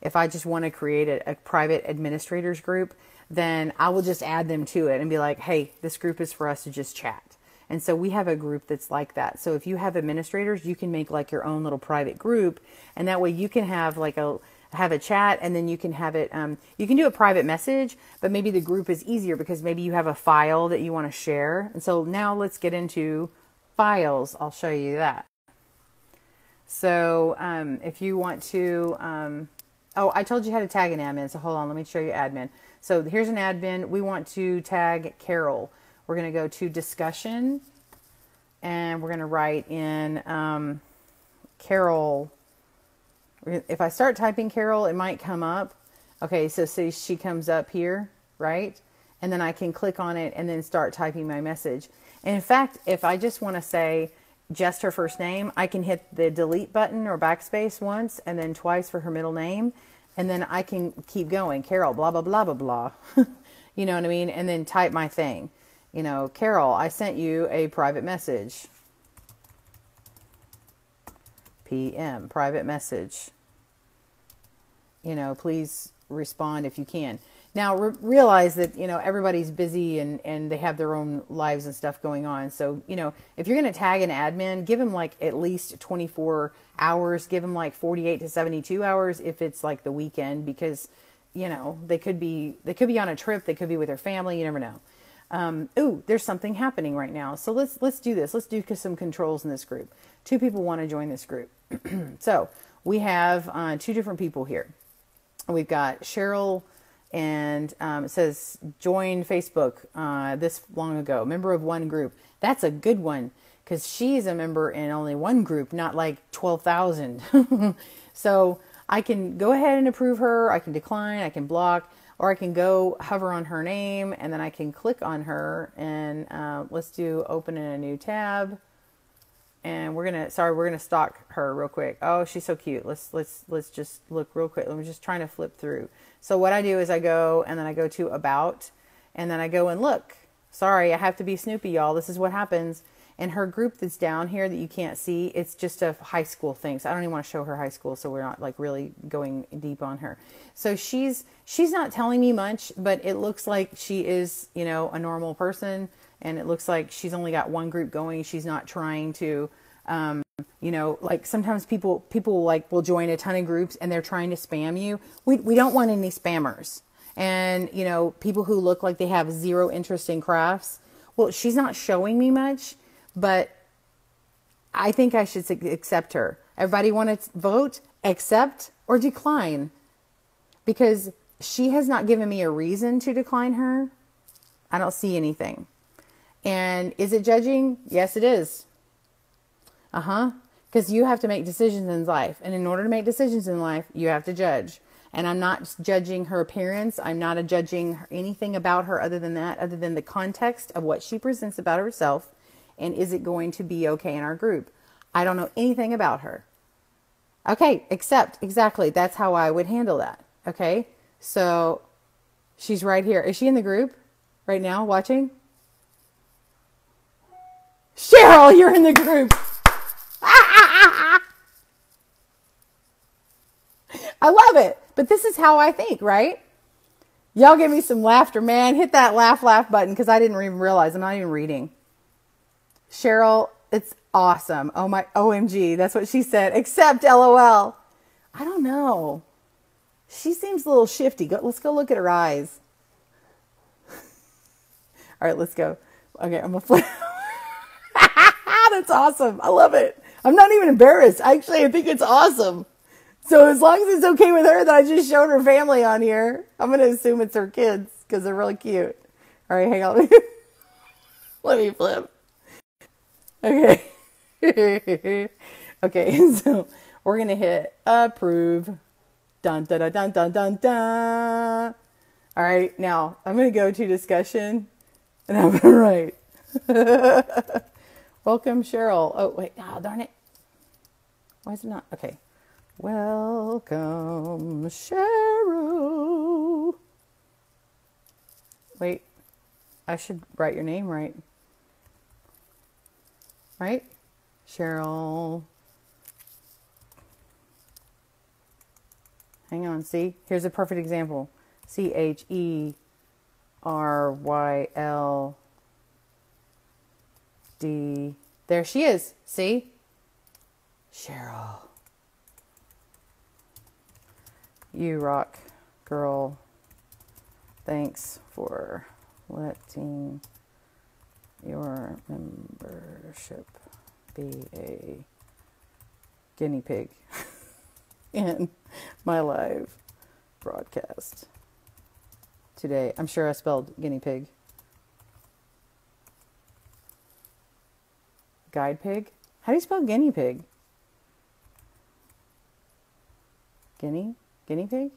if I just want to create a private administrators group, then I will just add them to it and be like, hey, this group is for us to just chat. And so we have a group that's like that. So if you have administrators, you can make like your own little private group, and that way you can have like have a chat, and then you can have it, you can do a private message, but maybe the group is easier because maybe you have a file that you want to share. And so now let's get into files. I'll show you that. So if you want to, oh, I told you how to tag an admin. So hold on, let me show you admin. So here's an admin. We want to tag Carol. We're going to go to discussion, and we're going to write in Carol. If I start typing Carol, it might come up. Okay, so see, she comes up here, right? And then I can click on it and then start typing my message. And in fact, if I just want to say just her first name, I can hit the delete button or backspace once and then twice for her middle name. And then I can keep going. Carol, blah, blah, blah, blah, blah. You know what I mean? And then type my thing. You know, Carol, I sent you a private message. PM, private message. You know, please respond if you can. Now, realize that, you know, everybody's busy and they have their own lives and stuff going on. So, you know, if you're going to tag an admin, give them like at least 24 hours, give them like 48 to 72 hours if it's like the weekend, because, you know, they could be on a trip. They could be with their family. You never know. Ooh, there's something happening right now. So let's do this. Let's do some controls in this group. 2 people want to join this group. So we have 2 different people here. We've got Cheryl, and it says join Facebook this long ago, member of one group. That's a good one, because she's a member in only one group, not like 12,000. So I can go ahead and approve her. I can decline, I can block, or I can go hover on her name and then I can click on her and let's do open in a new tab. And we're gonna stalk her real quick. Oh, she's so cute. Let's just look real quick. I'm just trying to flip through. So what I do is I go and then I go to about, and then I go and look. Sorry, I have to be Snoopy, y'all. This is what happens. And her group that's down here that you can't see, it's just a high school thing. So I don't even want to show her high school, so we're not like really going deep on her. So she's not telling me much, but it looks like she is, you know, a normal person. And it looks like she's only got one group going. She's not trying to, you know, like sometimes people like will join a ton of groups and they're trying to spam you. We don't want any spammers. And, you know, people who look like they have zero interest in crafts. Well, she's not showing me much, but I think I should accept her. Everybody want to vote, accept, or decline? Because she has not given me a reason to decline her. I don't see anything. And is it judging? Yes, it is. Because you have to make decisions in life. And in order to make decisions in life, you have to judge. And I'm not judging her appearance. I'm not judging anything about her other than that, other than the context of what she presents about herself. And is it going to be okay in our group? I don't know anything about her. Okay, accept. Exactly. That's how I would handle that. Okay. So she's right here. Is she in the group right now watching? Cheryl, you're in the group. I love it. But this is how I think, right? Y'all give me some laughter, man. Hit that laugh button, because I didn't even realize. I'm not even reading. Cheryl, it's awesome. Oh my, OMG. That's what she said. Except LOL. I don't know. She seems a little shifty. Let's go look at her eyes. All right, let's go. Okay, I'm going to flip. That's awesome. I love it. I'm not even embarrassed. Actually, I think it's awesome. So as long as it's okay with her that I just showed her family on here, I'm going to assume it's her kids because they're really cute. All right, hang on. Let me flip. Okay. Okay, so we're going to hit approve. Dun, dun, dun, dun, dun, dun, dun. All right, now I'm going to go to discussion and I'm going to write. Welcome, Cheryl. Oh, wait. Oh, darn it. Why is it not? Okay. Welcome, Cheryl. Wait. I should write your name right. Right? Cheryl. Hang on. See? Here's a perfect example. CHERYLD. There she is. See? Cheryl. You rock, girl. Thanks for letting your membership be a guinea pig in my live broadcast today. I'm sure I spelled guinea pig. Guide pig? How do you spell guinea pig? Guinea pig?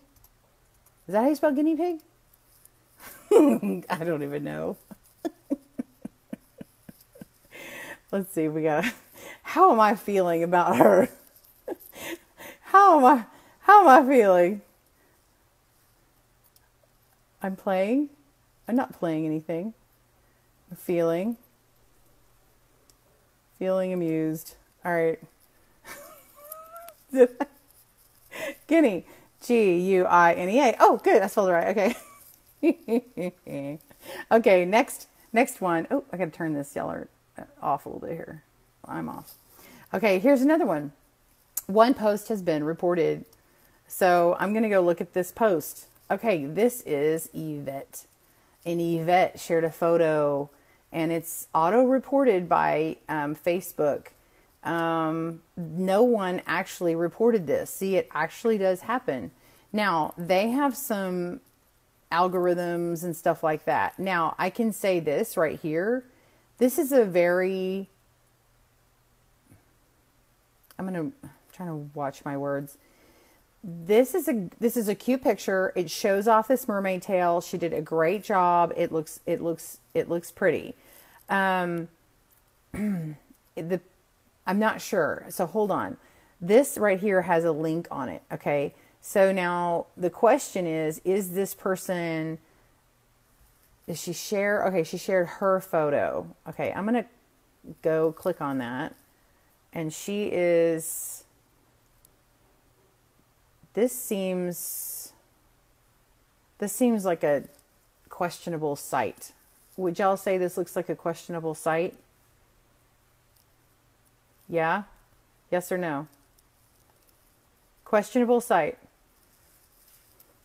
Is that how you spell guinea pig? I don't even know. Let's see. How am I feeling about her? How am I feeling? I'm playing. I'm not playing anything. I'm feeling amused. All right. Guinea. Guinea. Oh, good. I spelled it right. Okay. Okay. Next one. Oh, I got to turn this yellow off a little bit here. I'm off. Okay. Here's another one. One post has been reported. So I'm going to go look at this post. Okay. This is Yvette. And Yvette shared a photo, and it's auto-reported by Facebook. No one actually reported this. See, it actually does happen. Now, they have some algorithms and stuff like that. Now, I can say this right here. This is a very... I'm trying to watch my words. This is a cute picture. It shows off this mermaid tail. She did a great job. It looks pretty. I'm not sure. So hold on. This right here has a link on it. Okay. So now the question is this person, does she share? Okay. She shared her photo. Okay. I'm going to go click on that. And she is, this seems like a questionable site. Would y'all say this looks like a questionable site? Yeah? Yes or no? Questionable site.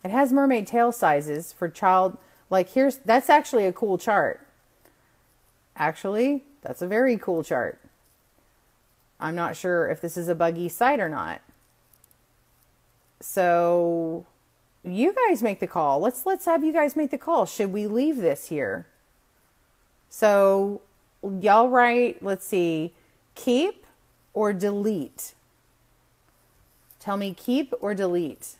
It has mermaid tail sizes for child. Like that's actually a cool chart. Actually, that's a very cool chart. I'm not sure if this is a buggy site or not. So you guys make the call. Let's have you guys make the call. Should we leave this here? So y'all write, let's see, keep or delete? Tell me keep or delete.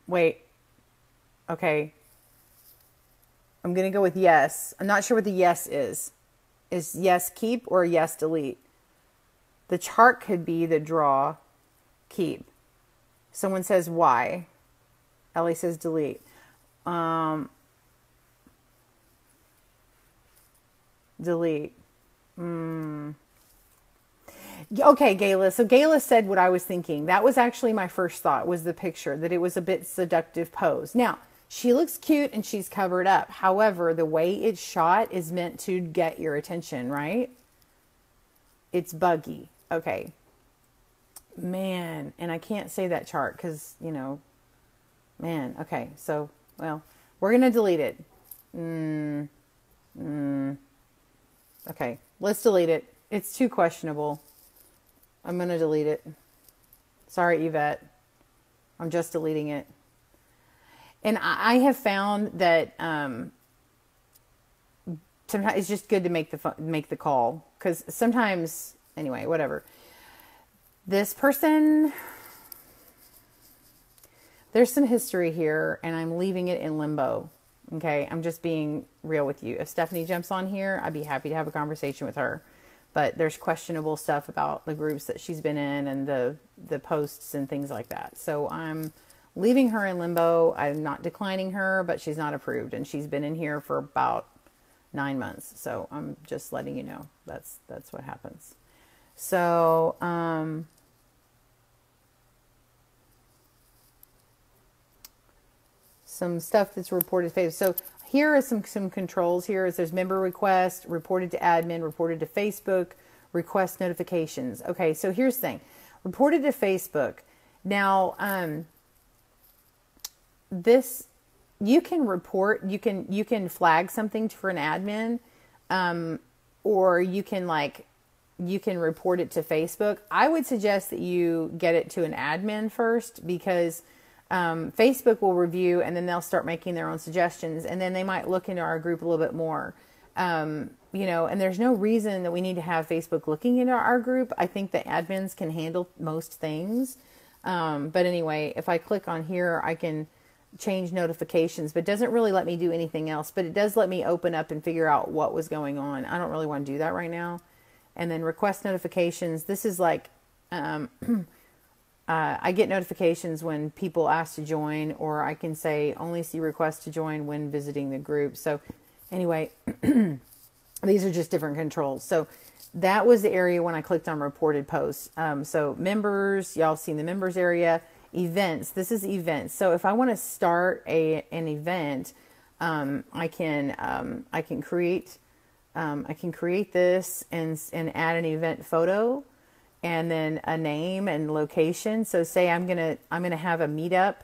Wait. Okay. I'm going to go with yes. I'm not sure what the yes is. Is yes keep or yes delete? The chart could be the draw keep. Someone says why. Ellie says delete. Delete. Okay, Gayla. So Gayla said what I was thinking. That was actually my first thought, was the picture, that it was a bit seductive pose. Now, she looks cute and she's covered up. However, the way it's shot is meant to get your attention, right? It's buggy. Okay. Man, and I can't say that chart because, man. Okay, so, well, we're going to delete it. Okay, let's delete it. It's too questionable. I'm going to delete it. Sorry, Yvette. I'm just deleting it. And I have found that sometimes it's just good to make the call, because sometimes, anyway, whatever. This person, there's some history here, and I'm leaving it in limbo. Okay, I'm just being real with you. If Stephanie jumps on here, I'd be happy to have a conversation with her. But there's questionable stuff about the groups that she's been in and the posts and things like that. So I'm leaving her in limbo. I'm not declining her, but she's not approved. And she's been in here for about 9 months. So I'm just letting you know. That's what happens. So, some stuff that's reported to Facebook. So here are some controls here. There's member request, reported to admin, reported to Facebook, request notifications. Okay, so here's the thing. Reported to Facebook. Now, this, you can report, you can flag something for an admin, or you can report it to Facebook. I would suggest that you get it to an admin first, because Facebook will review, and then they'll start making their own suggestions, and then they might look into our group a little bit more. And there's no reason that we need to have Facebook looking into our group. I think the admins can handle most things. But anyway, if I click on here, I can change notifications, but doesn't really let me do anything else. But it does let me open up and figure out what was going on. I don't really want to do that right now. And then request notifications. This is like, I get notifications when people ask to join, or I can say only see requests to join when visiting the group. So anyway, these are just different controls. So that was the area when I clicked on reported posts. So members, y'all seen the members area. Events, this is events. So if I want to start an event, I can create this and add an event photo, and then a name and location. So say I'm gonna have a meetup.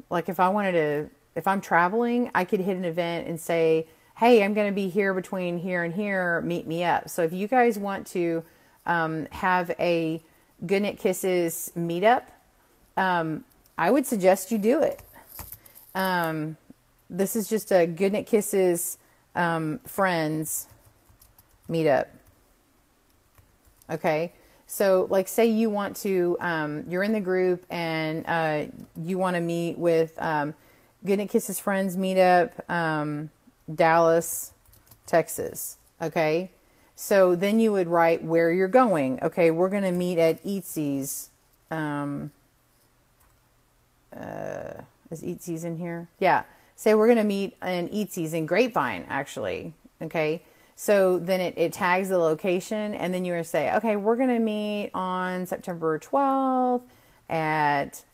Like if I'm traveling, I could hit an event and say, hey, I'm going to be here between here and here, meet me up. So if you guys want to have a Goodnight Kisses meetup, I would suggest you do it. This is just a Goodnight Kisses friends meetup. Okay. So like say you want to, you're in the group and you want to meet with Goodnight Kisses friends meetup, Dallas, Texas. Okay. So then you would write where you're going. Okay. We're going to meet at Eatsy's. Is Eatsy's in here? Yeah. Say we're going to meet in Eatsy's in Grapevine, actually. Okay. So then it tags the location, and then you're going to say, okay, we're going to meet on September 12th at,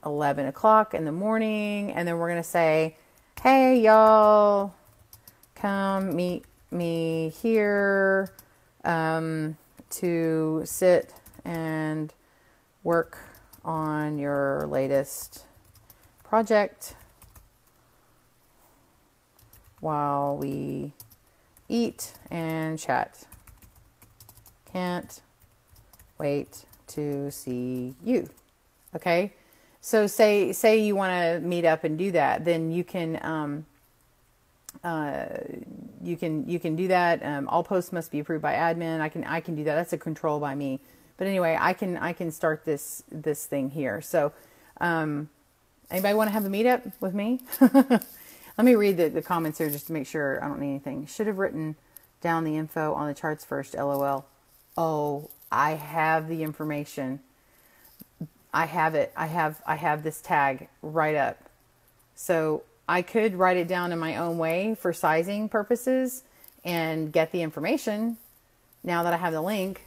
11 o'clock in the morning. And then we're going to say, hey, y'all, come meet me here to sit and work on your latest project while we eat and chat. Can't wait to see you. Okay. So say you want to meet up and do that, then you can do that. All posts must be approved by admin. I can do that. That's a control by me. But anyway, I can start this thing here. So, anybody want to have a meetup with me? Let me read the comments here just to make sure I don't need anything. Should have written down the info on the charts first. LOL. Oh, I have the information. I have it. I have this tag right up. So I could write it down in my own way for sizing purposes and get the information now that I have the link.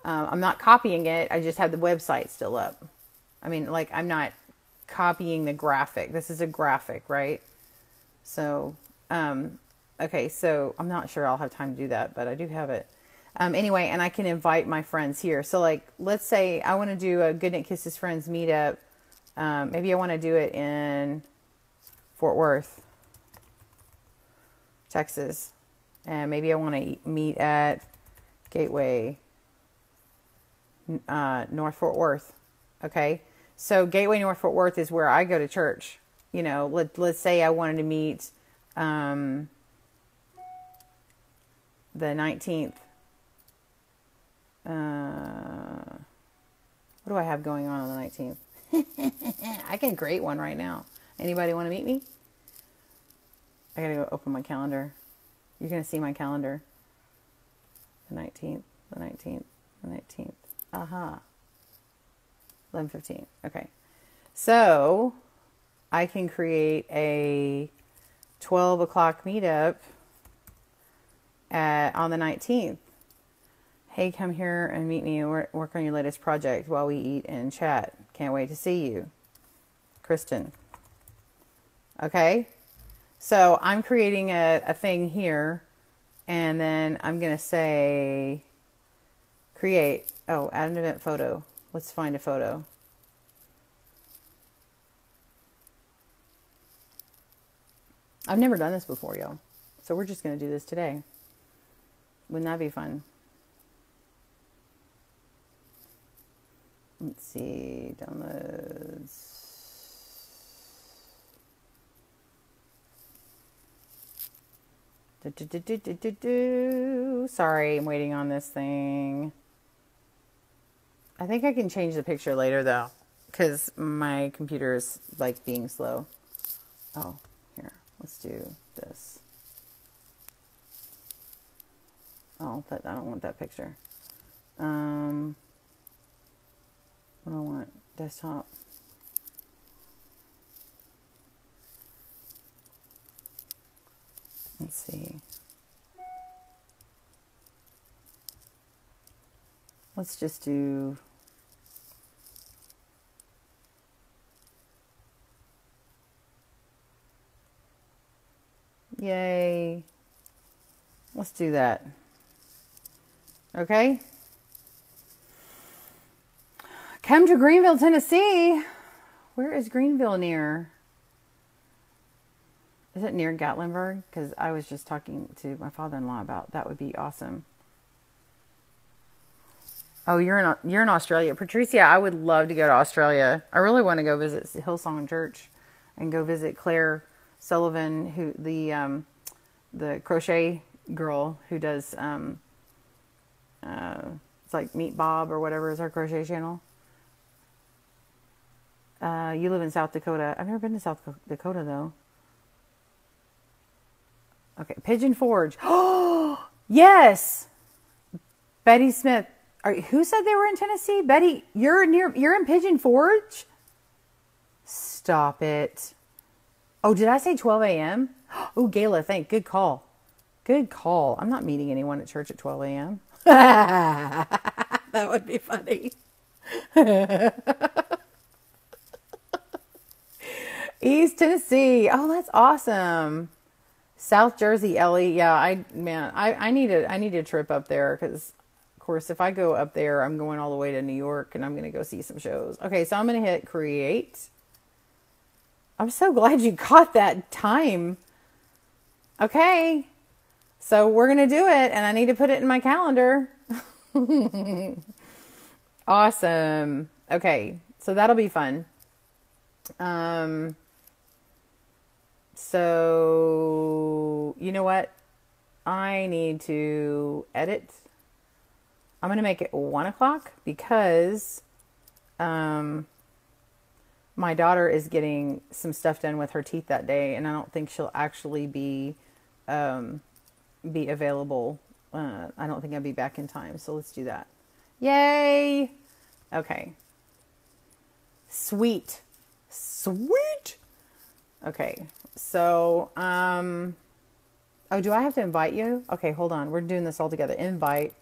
I'm not copying it. I just have the website still up. I mean, like, I'm not copying the graphic. This is a graphic, right? So, okay. So I'm not sure I'll have time to do that, but I do have it. Anyway, and I can invite my friends here. So like, let's say I want to do a Goodnight Kisses friends meetup. Maybe I want to do it in Fort Worth, Texas. And maybe I want to meet at Gateway, North Fort Worth. Okay. So Gateway North Fort Worth is where I go to church. Let's say I wanted to meet, the 19th. What do I have going on the 19th? I can create one right now. Anybody want to meet me? I gotta go open my calendar. You're gonna see my calendar. The 19th, the 19th, the 19th. Aha. 11:15. Okay. So I can create a 12 o'clock meetup on the 19th. Hey, come here and meet me and work on your latest project while we eat and chat. Can't wait to see you. Kristen. Okay. So I'm creating a thing here, and then I'm going to say create. Oh, add an event photo. Let's find a photo. I've never done this before, y'all. So we're just going to do this today. Wouldn't that be fun? Let's see, downloads. Sorry, I'm waiting on this thing. I think I can change the picture later though, because my computer is like being slow. Oh, here, let's do this. Oh, but I don't want that picture. What do I want? Desktop. Let's see. Let's just do... Yay. Let's do that. Okay. Come to Greenville, Tennessee. Where is Greenville near? Is it near Gatlinburg? Because I was just talking to my father-in-law about that. Would be awesome. Oh, you're in Australia. Patricia, I would love to go to Australia. I really want to go visit Hillsong Church and go visit Claire Sullivan, who the crochet girl who does it's like Meet Bob or whatever is our crochet channel. You live in South Dakota. I've never been to South Dakota though. Okay, Pigeon Forge. Oh, yes. Betty Smith. Who said they were in Tennessee? Betty, you're in Pigeon Forge? Stop it. Oh, did I say 12 a.m.? Oh, Gayla, good call. Good call. I'm not meeting anyone at church at 12 a.m. That would be funny. East Tennessee. Oh, that's awesome. South Jersey, Ellie. Yeah, I need a trip up there because, of course, if I go up there, I'm going all the way to New York and I'm going to go see some shows. Okay, so I'm going to hit create. I'm so glad you caught that time. Okay, so we're going to do it and I need to put it in my calendar. Awesome. Okay, so that'll be fun. So, you know what? I need to edit. I'm going to make it 1 o'clock because my daughter is getting some stuff done with her teeth that day, and I don't think she'll actually be available. I don't think I'll be back in time, so let's do that. Yay! Okay. Sweet. Okay, so, oh, do I have to invite you? Okay, hold on. We're doing this all together. Invite.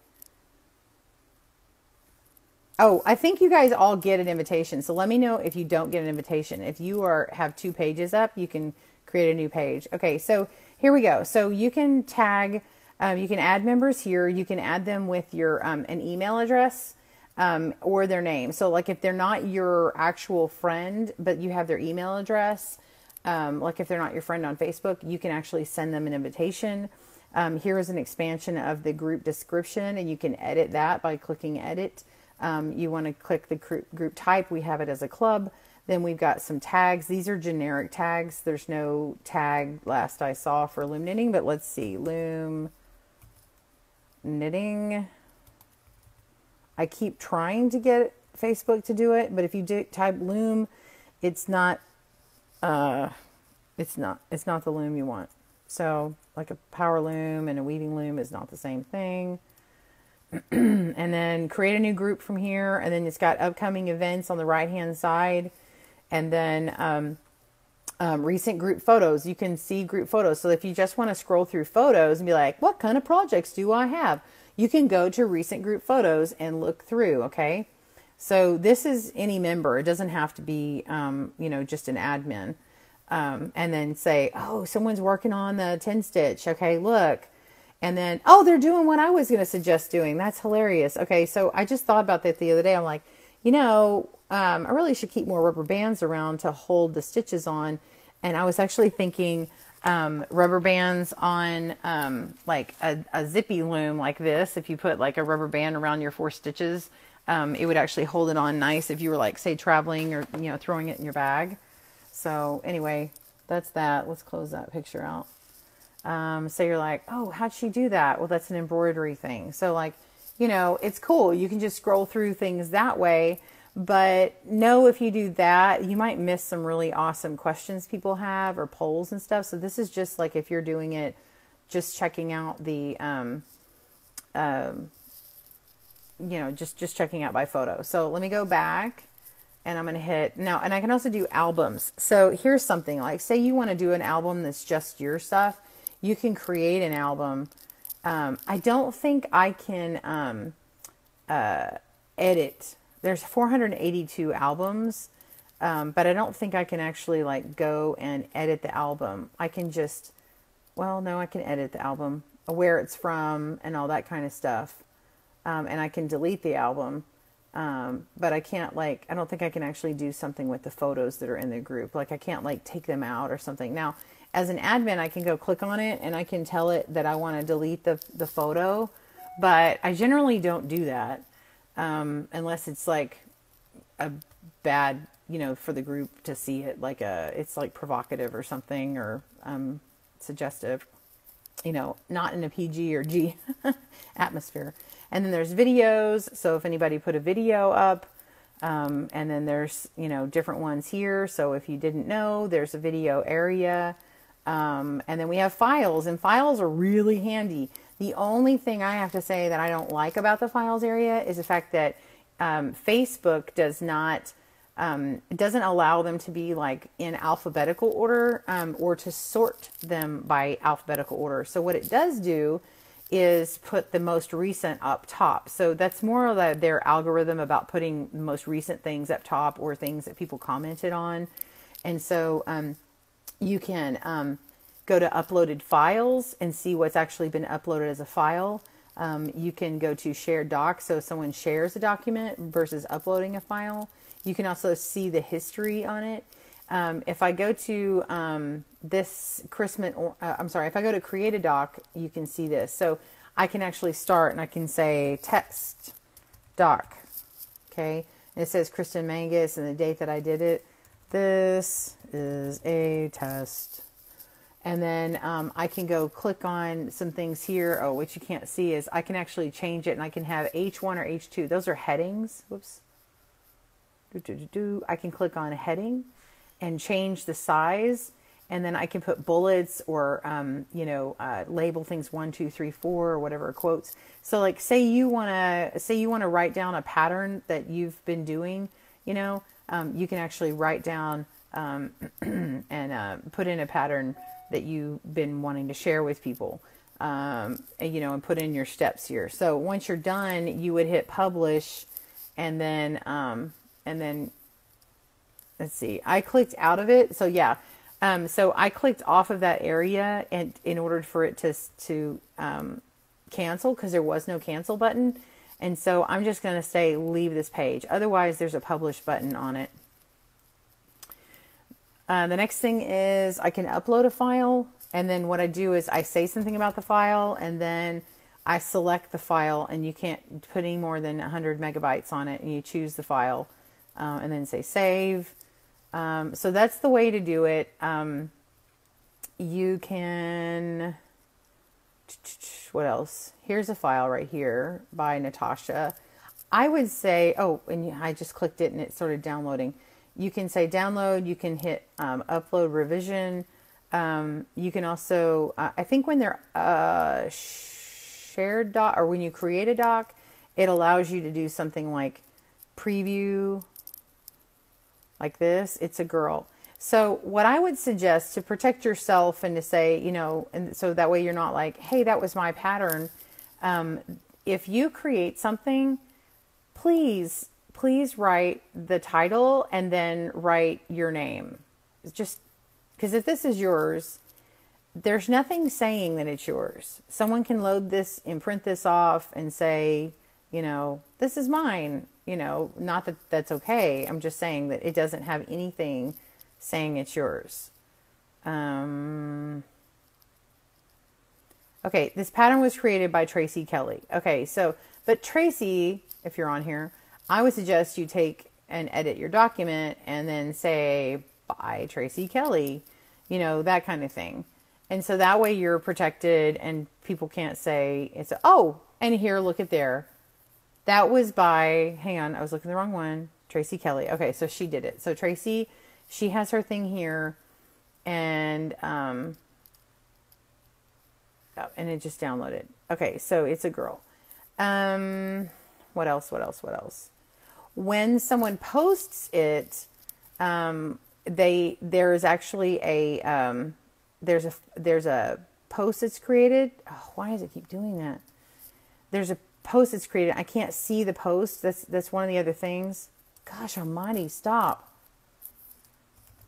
Oh, I think you guys all get an invitation. So let me know if you don't get an invitation. If you have 2 pages up, you can create a new page. Okay, so here we go. So you can tag, you can add members here. You can add them with your an email address or their name. So like if they're not your actual friend, but you have their email address, like if they're not your friend on Facebook, you can actually send them an invitation. Here is an expansion of the group description, and you can edit that by clicking edit. You want to click the group type. We have it as a club. Then we've got some tags. These are generic tags. There's no tag last I saw for loom knitting, but let's see. Loom knitting. I keep trying to get Facebook to do it, but if you type loom, it's not the loom you want. So like a power loom and a weaving loom is not the same thing. And then create a new group from here. And then it's got upcoming events on the right hand side. And then recent group photos. You can see group photos. So if you just want to scroll through photos and be like, what kind of projects do I have? You can go to recent group photos and look through. Okay. So this is any member. It doesn't have to be, just an admin. And then say, oh, someone's working on the 10 stitch. Okay, look. And then, oh, they're doing what I was going to suggest doing. That's hilarious. Okay, so I just thought about that the other day. I'm like, I really should keep more rubber bands around to hold the stitches on. And I was actually thinking rubber bands on like a zippy loom like this. If you put like a rubber band around your 4 stitches, it would actually hold it on nice if you were like, say, traveling or, throwing it in your bag. So anyway, that's that. Let's close that picture out. So you're like, oh, how'd she do that? Well, that's an embroidery thing. So like, it's cool. You can just scroll through things that way. But know if you do that, you might miss some really awesome questions people have or polls and stuff. So this is just like if you're doing it, just checking out the, just checking out by photo. So let me go back and I'm going to hit now, and I can also do albums. So here's something like, say you want to do an album that's just your stuff. You can create an album. I don't think I can edit. There's 482 albums, but I don't think I can actually like go and edit the album. I can just, well, no, I can edit the album, where it's from and all that kind of stuff. And I can delete the album. But I can't I don't think I can actually do something with the photos that are in the group. Like I can't like take them out or something. Now, as an admin, I can go click on it and I can tell it that I want to delete the photo, but I generally don't do that. Unless it's like a bad, for the group to see it, it's like provocative or something, or, suggestive, not in a PG or G atmosphere. And then there's videos. So if anybody put a video up, and then there's, different ones here. So if you didn't know, there's a video area. And then we have files, and files are really handy. The only thing I have to say that I don't like about the files area is the fact that Facebook does not, doesn't allow them to be like in alphabetical order, or to sort them by alphabetical order. So what it does do is put the most recent up top. So that's more of their algorithm about putting the most recent things up top, or things that people commented on. And so you can go to uploaded files and see what's actually been uploaded as a file. You can go to shared docs. So if someone shares a document versus uploading a file, you can also see the history on it. If I go to this Kristen, if I go to create a doc, you can see this. So I can actually start and I can say test doc. Okay. And it says Kristen Mangus and the date that I did it. This is a test. And then I can go click on some things here. Oh, what you can't see is I can actually change it, and I can have H1 or H2. Those are headings. Whoops. I can click on a heading and change the size. And then I can put bullets or, label things 1, 2, 3, 4, or whatever, quotes. So like, say you want to write down a pattern that you've been doing, you can actually write down and put in a pattern that you've been wanting to share with people, and put in your steps here. So once you're done, you would hit publish, and then let's see, I clicked out of it. So yeah. So I clicked off of that area, and in order for it to cancel, because there was no cancel button. And so I'm just going to say, leave this page. Otherwise there's a publish button on it. The next thing is I can upload a file, and then what I do is I say something about the file, and then I select the file, and you can't put any more than 100 megabytes on it, and you choose the file, and then say save. So that's the way to do it. You can, what else? Here's a file right here by Natasha. I would say, and I just clicked it and it started downloading. You can say download, you can hit upload revision. You can also, I think when they're shared doc, or when you create a doc, it allows you to do something like preview, like this. It's a girl. So what I would suggest to protect yourself and to say, and so that way you're not like, hey, that was my pattern. If you create something, please write the title and then write your name. Just because if this is yours, there's nothing saying that it's yours. Someone can load this and print this off and say, this is mine. Not that that's okay. I'm just saying that it doesn't have anything saying it's yours. Okay, this pattern was created by Tracy Kelly. Okay, but Tracy, if you're on here, I would suggest you take and edit your document and then say, by Tracy Kelly, that kind of thing. And so that way you're protected and people can't say, and here, look at there. That was by, hang on, I was looking at the wrong one. Tracy Kelly. Okay, so she did it. So Tracy, she has her thing here, and oh, and it just downloaded. Okay, so it's a girl. What else? What else? What else? When someone posts it, there's actually there's a post that's created. Oh, why does it keep doing that? There's a post that's created. I can't see the post. That's one of the other things. Gosh almighty, stop.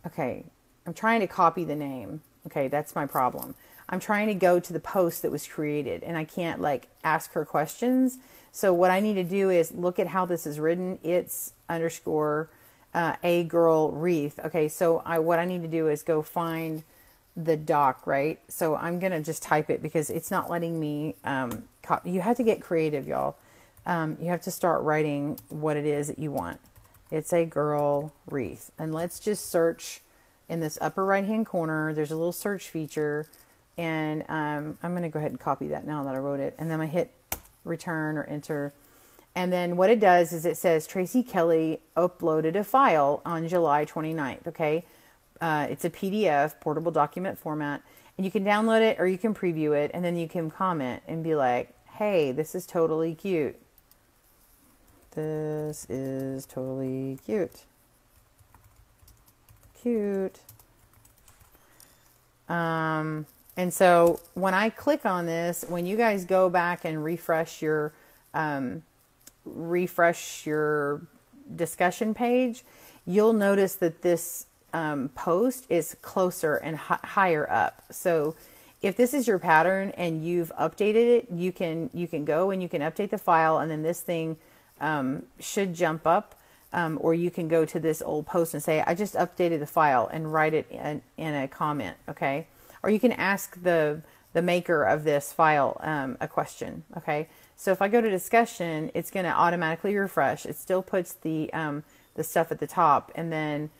Okay, I'm trying to copy the name. Okay, that's my problem. I'm trying to go to the post that was created, and I can't like ask her questions. So what I need to do is look at how this is written. It's underscore a girl wreath. Okay, so what I need to do is go find the doc, right? So I'm gonna just type it because it's not letting me copy. You have to get creative, y'all. You have to start writing what it is that you want. It's a girl wreath, and let's just search in this upper right hand corner. There's a little search feature, and I'm gonna go ahead and copy that now that I wrote it, and then I hit return or enter. And then what it does is it says Tracy Kelly uploaded a file on July 29th. Okay. It's a PDF, portable document format, and you can download it or you can preview it, and then you can comment and be like, hey, this is totally cute. This is totally cute. Cute. And so when I click on this, when you guys go back and refresh your discussion page, you'll notice that this post is closer and higher up. So if this is your pattern and you've updated it, you can go and you can update the file, and then this thing should jump up. Or you can go to this old post and say, I just updated the file, and write it in a comment. Okay. Or you can ask the maker of this file a question. Okay. So if I go to discussion, it's going to automatically refresh. It still puts the stuff at the top, and then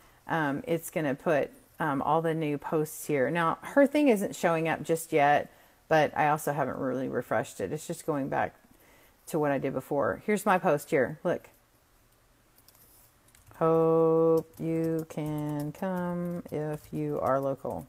it's going to put all the new posts here. Now, her thing isn't showing up just yet, but I also haven't really refreshed it. It's just going back to what I did before. Here's my post here. Look. Hope you can come if you are local.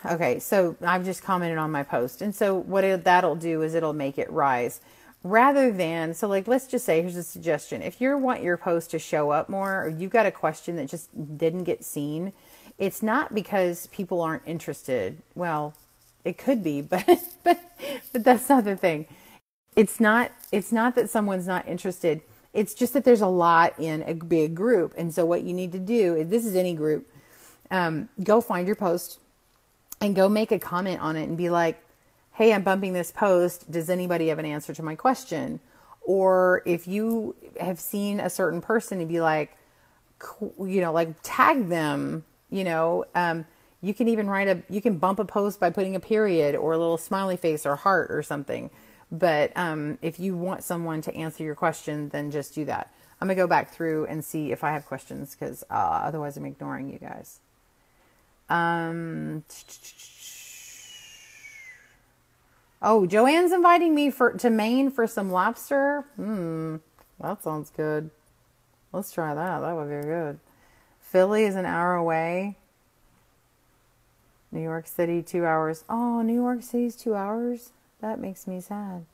Okay, so I've just commented on my post. And so what that'll do is it'll make it rise. Rather than, so like, let's just say, here's a suggestion. If you want your post to show up more, or you've got a question that just didn't get seen, it's not because people aren't interested. Well, it could be, but that's not the thing. It's not that someone's not interested. It's just that there's a lot in a big group. And so what you need to do, if this is any group, go find your post and go make a comment on it and be like, hey, I'm bumping this post. Does anybody have an answer to my question? Or if you have seen a certain person, and be like, like tag them, you can even you can bump a post by putting a period or a little smiley face or heart or something. But if you want someone to answer your question, then just do that. I'm going to go back through and see if I have questions, because otherwise I'm ignoring you guys. Oh, Joanne's inviting me to Maine for some lobster. That sounds good. Let's try that. That would be good. Philly is an hour away. New York City, 2 hours. Oh, New York City's 2 hours? That makes me sad.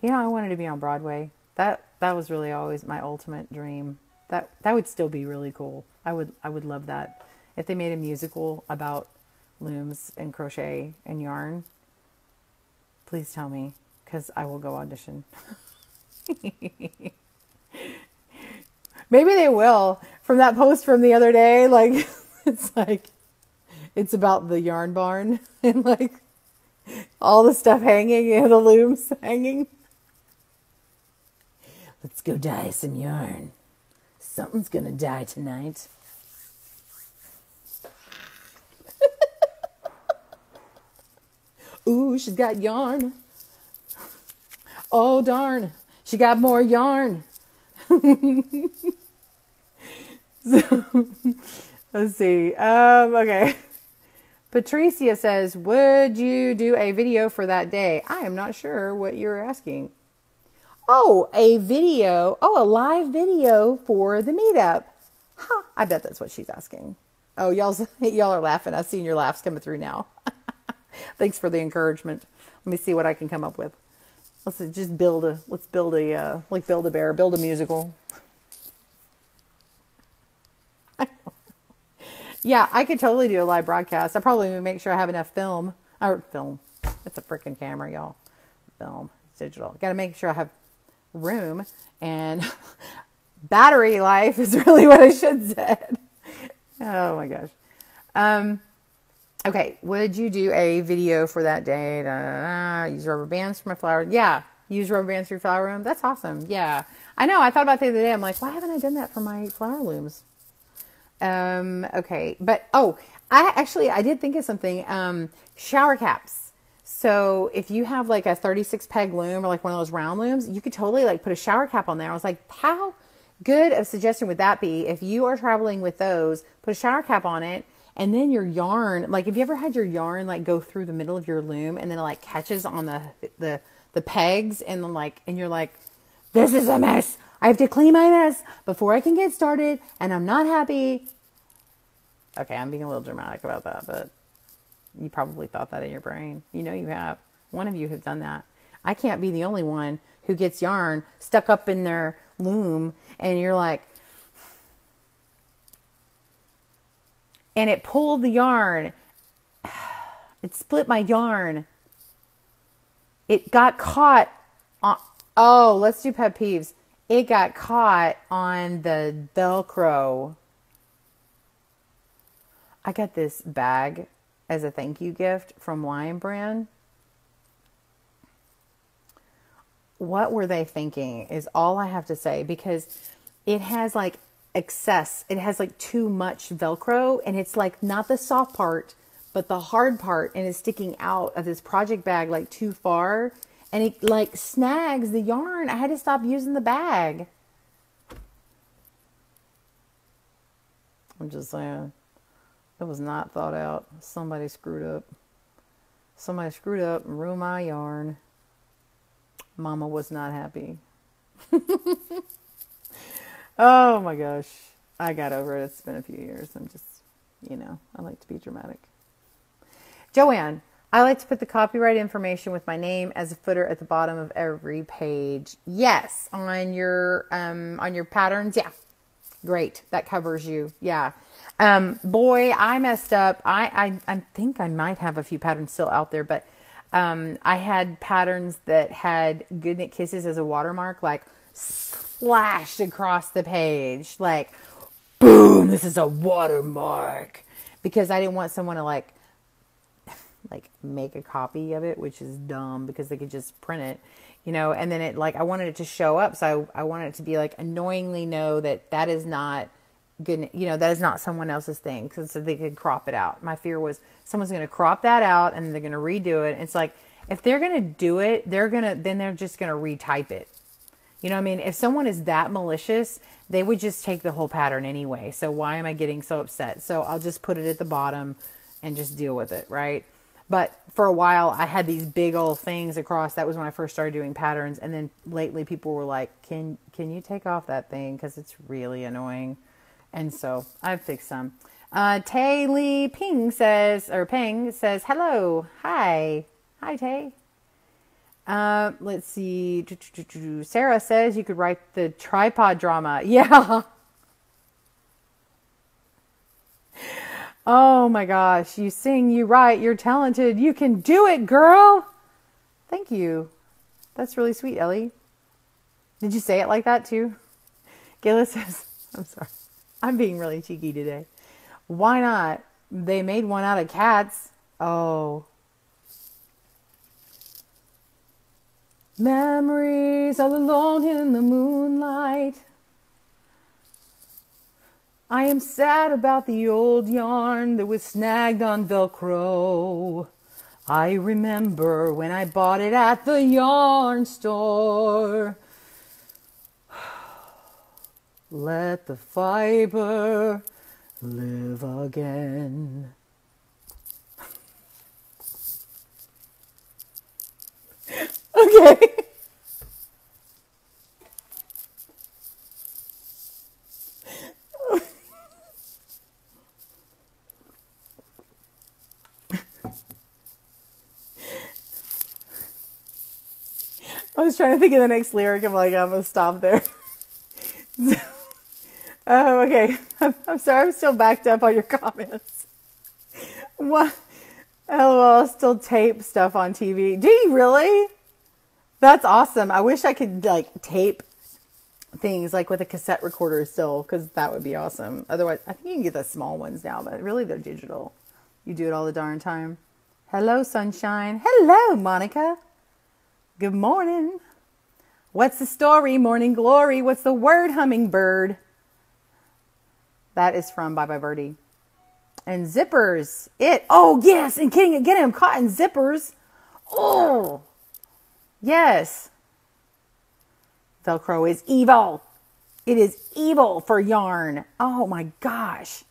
I wanted to be on Broadway. That was really always my ultimate dream. That would still be really cool. I would love that. If they made a musical about looms and crochet and yarn, please tell me, because I will go audition. Maybe they will. From that post from the other day, like, it's about the yarn barn and like all the stuff hanging and the looms hanging. Let's go dye some yarn. Something's gonna die tonight. Ooh, she's got yarn. Oh, darn. She got more yarn. So, let's see. Okay. Patricia says, would you do a video for that day? I am not sure what you're asking. Oh, a video. Oh, a live video for the meetup. Huh, I bet that's what she's asking. Oh, y'all are laughing. I've seen your laughs coming through now. Thanks for the encouragement. Let me see what I can come up with. Let's just build a like build a bear, build a musical. Yeah, I could totally do a live broadcast. I probably would make sure I have enough film. It's a freaking camera, y'all. Film, digital. Got to make sure I have room and battery life is really what I should said. Oh my gosh. Okay, would you do a video for that day? Use rubber bands for my flower. Yeah, use rubber bands for your flower room. That's awesome. Yeah, I know. I thought about it the other day. I'm like, why haven't I done that for my flower looms? Okay, but I did think of something. Shower caps. So if you have like a 36 peg loom or like one of those round looms, you could totally like put a shower cap on there. I was like, how good of a suggestion would that be? If you are traveling with those, put a shower cap on it. And then your yarn, like, have you ever had your yarn like go through the middle of your loom and then it like catches on the pegs and then and you're like, this is a mess. I have to clean my mess before I can get started and I'm not happy. Okay, I'm being a little dramatic about that, but you probably thought that in your brain. You know you have. One of you have done that. I can't be the only one who gets yarn stuck up in their loom and you're like, and it pulled the yarn. It split my yarn. It got caught on, oh, let's do pet peeves. It got caught on the Velcro. I got this bag as a thank you gift from Lion Brand. What were they thinking is all I have to say, because it has like excess. It has like too much Velcro and it's like not the soft part, but the hard part, and it's sticking out of this project bag like too far and it like snags the yarn. I had to stop using the bag. I'm just saying, it was not thought out. Somebody screwed up. Somebody screwed up and ruined my yarn. Mama was not happy. Oh my gosh. I got over it. It's been a few years. I'm just, I like to be dramatic. Joanne, I like to put the copyright information with my name as a footer at the bottom of every page. Yes. On your patterns. Yeah. Great. That covers you. Yeah. Boy, I messed up. I think I might have a few patterns still out there, but, I had patterns that had Good Knit Kisses as a watermark, like splashed across the page, like, boom, this is a watermark, because I didn't want someone to like make a copy of it, which is dumb because they could just print it, and then I wanted it to show up. So I wanted it to be like annoyingly know that is not good, that is not someone else's thing, because so they could crop it out. My fear was someone's going to crop that out and they're going to redo it. It's like, if they're going to do it, then they're just going to retype it. You know what I mean? If someone is that malicious, they would just take the whole pattern anyway. So why am I getting so upset? So I'll just put it at the bottom and just deal with it, right? But for a while, I had these big old things across. That was when I first started doing patterns. And then lately people were like, can you take off that thing? Because it's really annoying. And so I've fixed some. Tay Lee Peng says, hello. Hi. Hi, Tay. Let's see. Sarah says you could write the tripod drama. Yeah. Oh my gosh. You sing, you write, you're talented. You can do it, girl. Thank you. That's really sweet, Ellie. Did you say it like that too? Gayla says, I'm sorry. I'm being really cheeky today. Why not? They made one out of cats. Oh. Memories all alone in the moonlight. I am sad about the old yarn that was snagged on Velcro. I remember when I bought it at the yarn store. Let the fiber live again. Okay. I was trying to think of the next lyric. I'm like, I'm going to stop there. Okay. I'm sorry. I'm still backed up on your comments. What? LOL, still tape stuff on TV. Do you really? That's awesome. I wish I could like tape things like with a cassette recorder still, because that would be awesome. Otherwise, I think you can get the small ones now, but really they're digital. You do it all the darn time. Hello, sunshine. Hello, Monica. Good morning. What's the story? Morning glory. What's the word, hummingbird? That is from Bye Bye Birdie. And zippers. Oh, yes. And getting them caught in zippers. Oh, yes. Velcro is evil. It is evil for yarn. Oh, my gosh.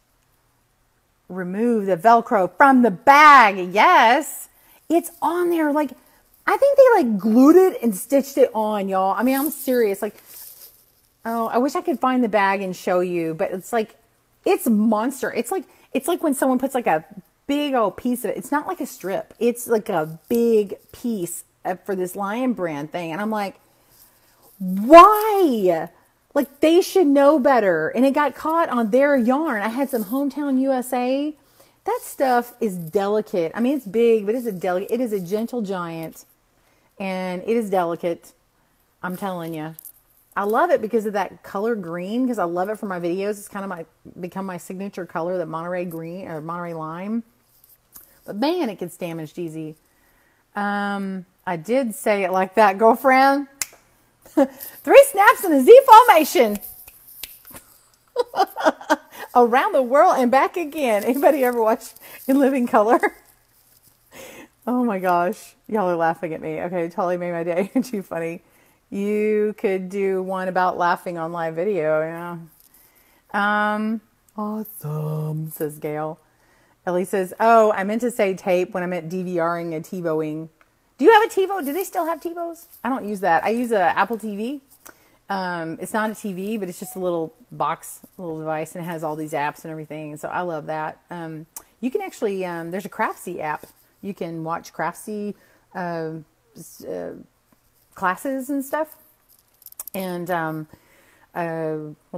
Remove the Velcro from the bag. Yes. It's on there. Like, I think they like glued it and stitched it on, y'all. I mean, I'm serious. Like, oh, I wish I could find the bag and show you, but it's like, it's monster. It's like when someone puts like a big old piece of it. It's not like a strip. It's like a big piece for this Lion Brand thing. And I'm like, why? Like, they should know better. And it got caught on their yarn. I had some Hometown USA. That stuff is delicate. I mean, it's big, but it is a gentle giant. And it is delicate. I'm telling you. I love it because of that color green, because I love it for my videos. It's kind of become my signature color, the Monterey green or Monterey lime. But man, it gets damaged easy. I did say it like that, girlfriend. 3 snaps in a Z formation. Around the world and back again. Anybody ever watch In Living Color? Oh my gosh. Y'all are laughing at me. Okay, totally made my day. Too funny. You could do one about laughing on live video, yeah. Awesome, says Gail. Ellie says, oh, I meant to say tape when I meant DVRing a TiVoing. Do you have a TiVo? Do they still have TiVos? I don't use that. I use a Apple TV. It's not a TV, but it's just a little box, a little device, and it has all these apps and everything. So I love that. You can actually, there's a Craftsy app. You can watch Craftsy classes and stuff. And, well,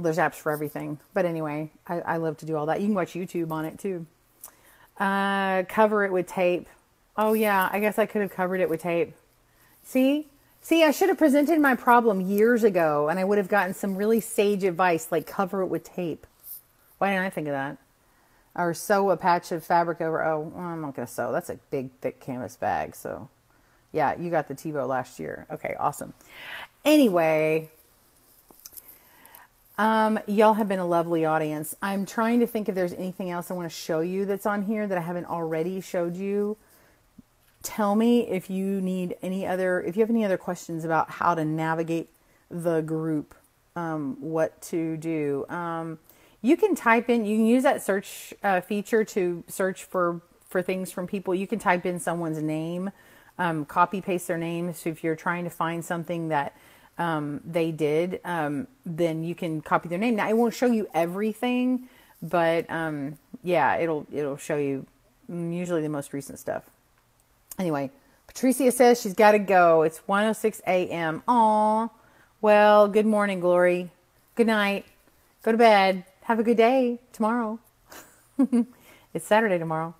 there's apps for everything. But anyway, I love to do all that. You can watch YouTube on it too. Cover it with tape. Oh yeah, I guess I could have covered it with tape. See, I should have presented my problem years ago and I would have gotten some really sage advice, like cover it with tape. Why didn't I think of that? Or sew a patch of fabric over. Oh, well, I'm not going to sew. That's a big, thick canvas bag. So yeah, you got the TiVo last year. Okay, awesome. Anyway, y'all have been a lovely audience. I'm trying to think if there's anything else I want to show you that's on here that I haven't already showed you. Tell me if you need if you have any other questions about how to navigate the group, what to do. You can type in, you can use that search feature to search for things from people. You can type in someone's name, copy paste their name. So if you're trying to find something that they did, then you can copy their name. Now it won't show you everything, but yeah, it'll show you usually the most recent stuff. Anyway, Patricia says she's got to go. It's 1:06 a.m. Aw, well, good morning, Glory. Good night. Go to bed. Have a good day tomorrow. It's Saturday tomorrow.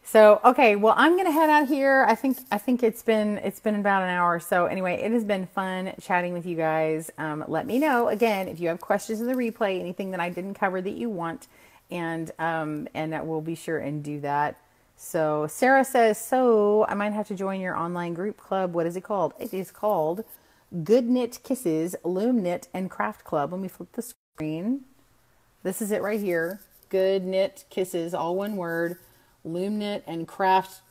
So, okay, well, I'm going to head out here. I think it's been about an hour or so. Anyway, it has been fun chatting with you guys. Let me know, again, if you have questions in the replay, anything that I didn't cover that you want, and that we'll be sure and do that. So, Sarah says, so I might have to join your online group club. What is it called? It is called Good Knit Kisses, Loom Knit, and Craft Club. Let me flip the screen. This is it right here. Good Knit Kisses, all one word. Loom Knit and Craft.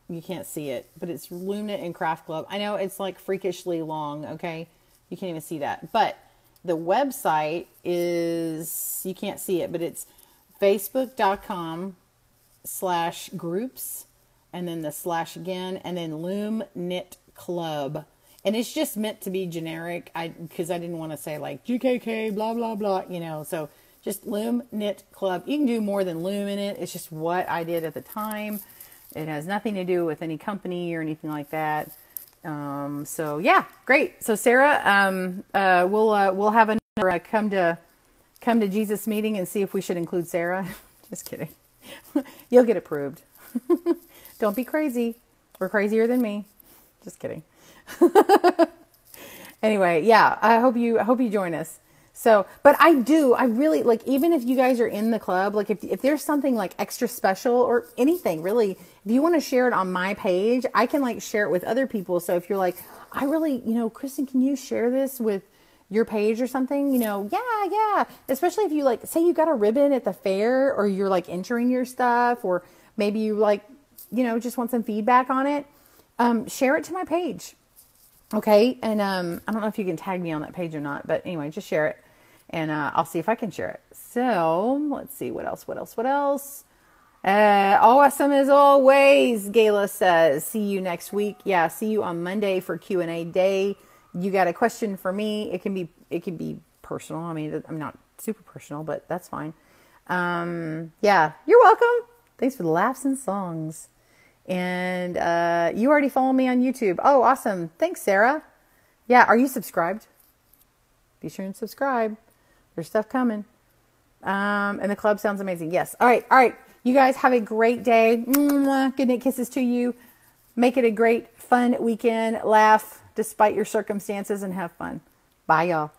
You can't see it, but it's Loom Knit and Craft Club. I know it's like freakishly long, okay? You can't even see that. But the website is, you can't see it, but it's facebook.com/groups and then the slash again and then Loom Knit Club. And it's just meant to be generic because I didn't want to say like GKK blah blah blah, you know. So just Loom Knit Club. You can do more than loom in it. It's just what I did at the time. It has nothing to do with any company or anything like that. So yeah, great. So Sarah, we'll have another come to Jesus meeting and see if we should include Sarah. Just kidding. You'll get approved. Don't be crazy. We're crazier than me. Just kidding. Anyway, yeah, I hope you join us. So, but I really like, even if you guys are in the club, like if there's something like extra special or anything really, if you want to share it on my page, I can like share it with other people. So if you're like, I really, Kristen, can you share this with your page or something? Yeah. Especially if you like, say you got a ribbon at the fair, or you're like entering your stuff, or maybe you like, just want some feedback on it. Share it to my page. Okay. And, I don't know if you can tag me on that page or not, but anyway, just share it and, I'll see if I can share it. So let's see what else. Awesome as always. Gayla says, see you next week. Yeah. See you on Monday for Q&A day. You got a question for me. It can be personal. I mean, I'm not super personal, but that's fine. Yeah, you're welcome. Thanks for the laughs and songs. And you already follow me on YouTube. Oh, awesome. Thanks, Sarah. Yeah, are you subscribed? Be sure and subscribe. There's stuff coming. And the club sounds amazing. Yes. All right. You guys have a great day. Mwah. Good night kisses to you. Make it a great, fun weekend. Laugh despite your circumstances and have fun. Bye, y'all.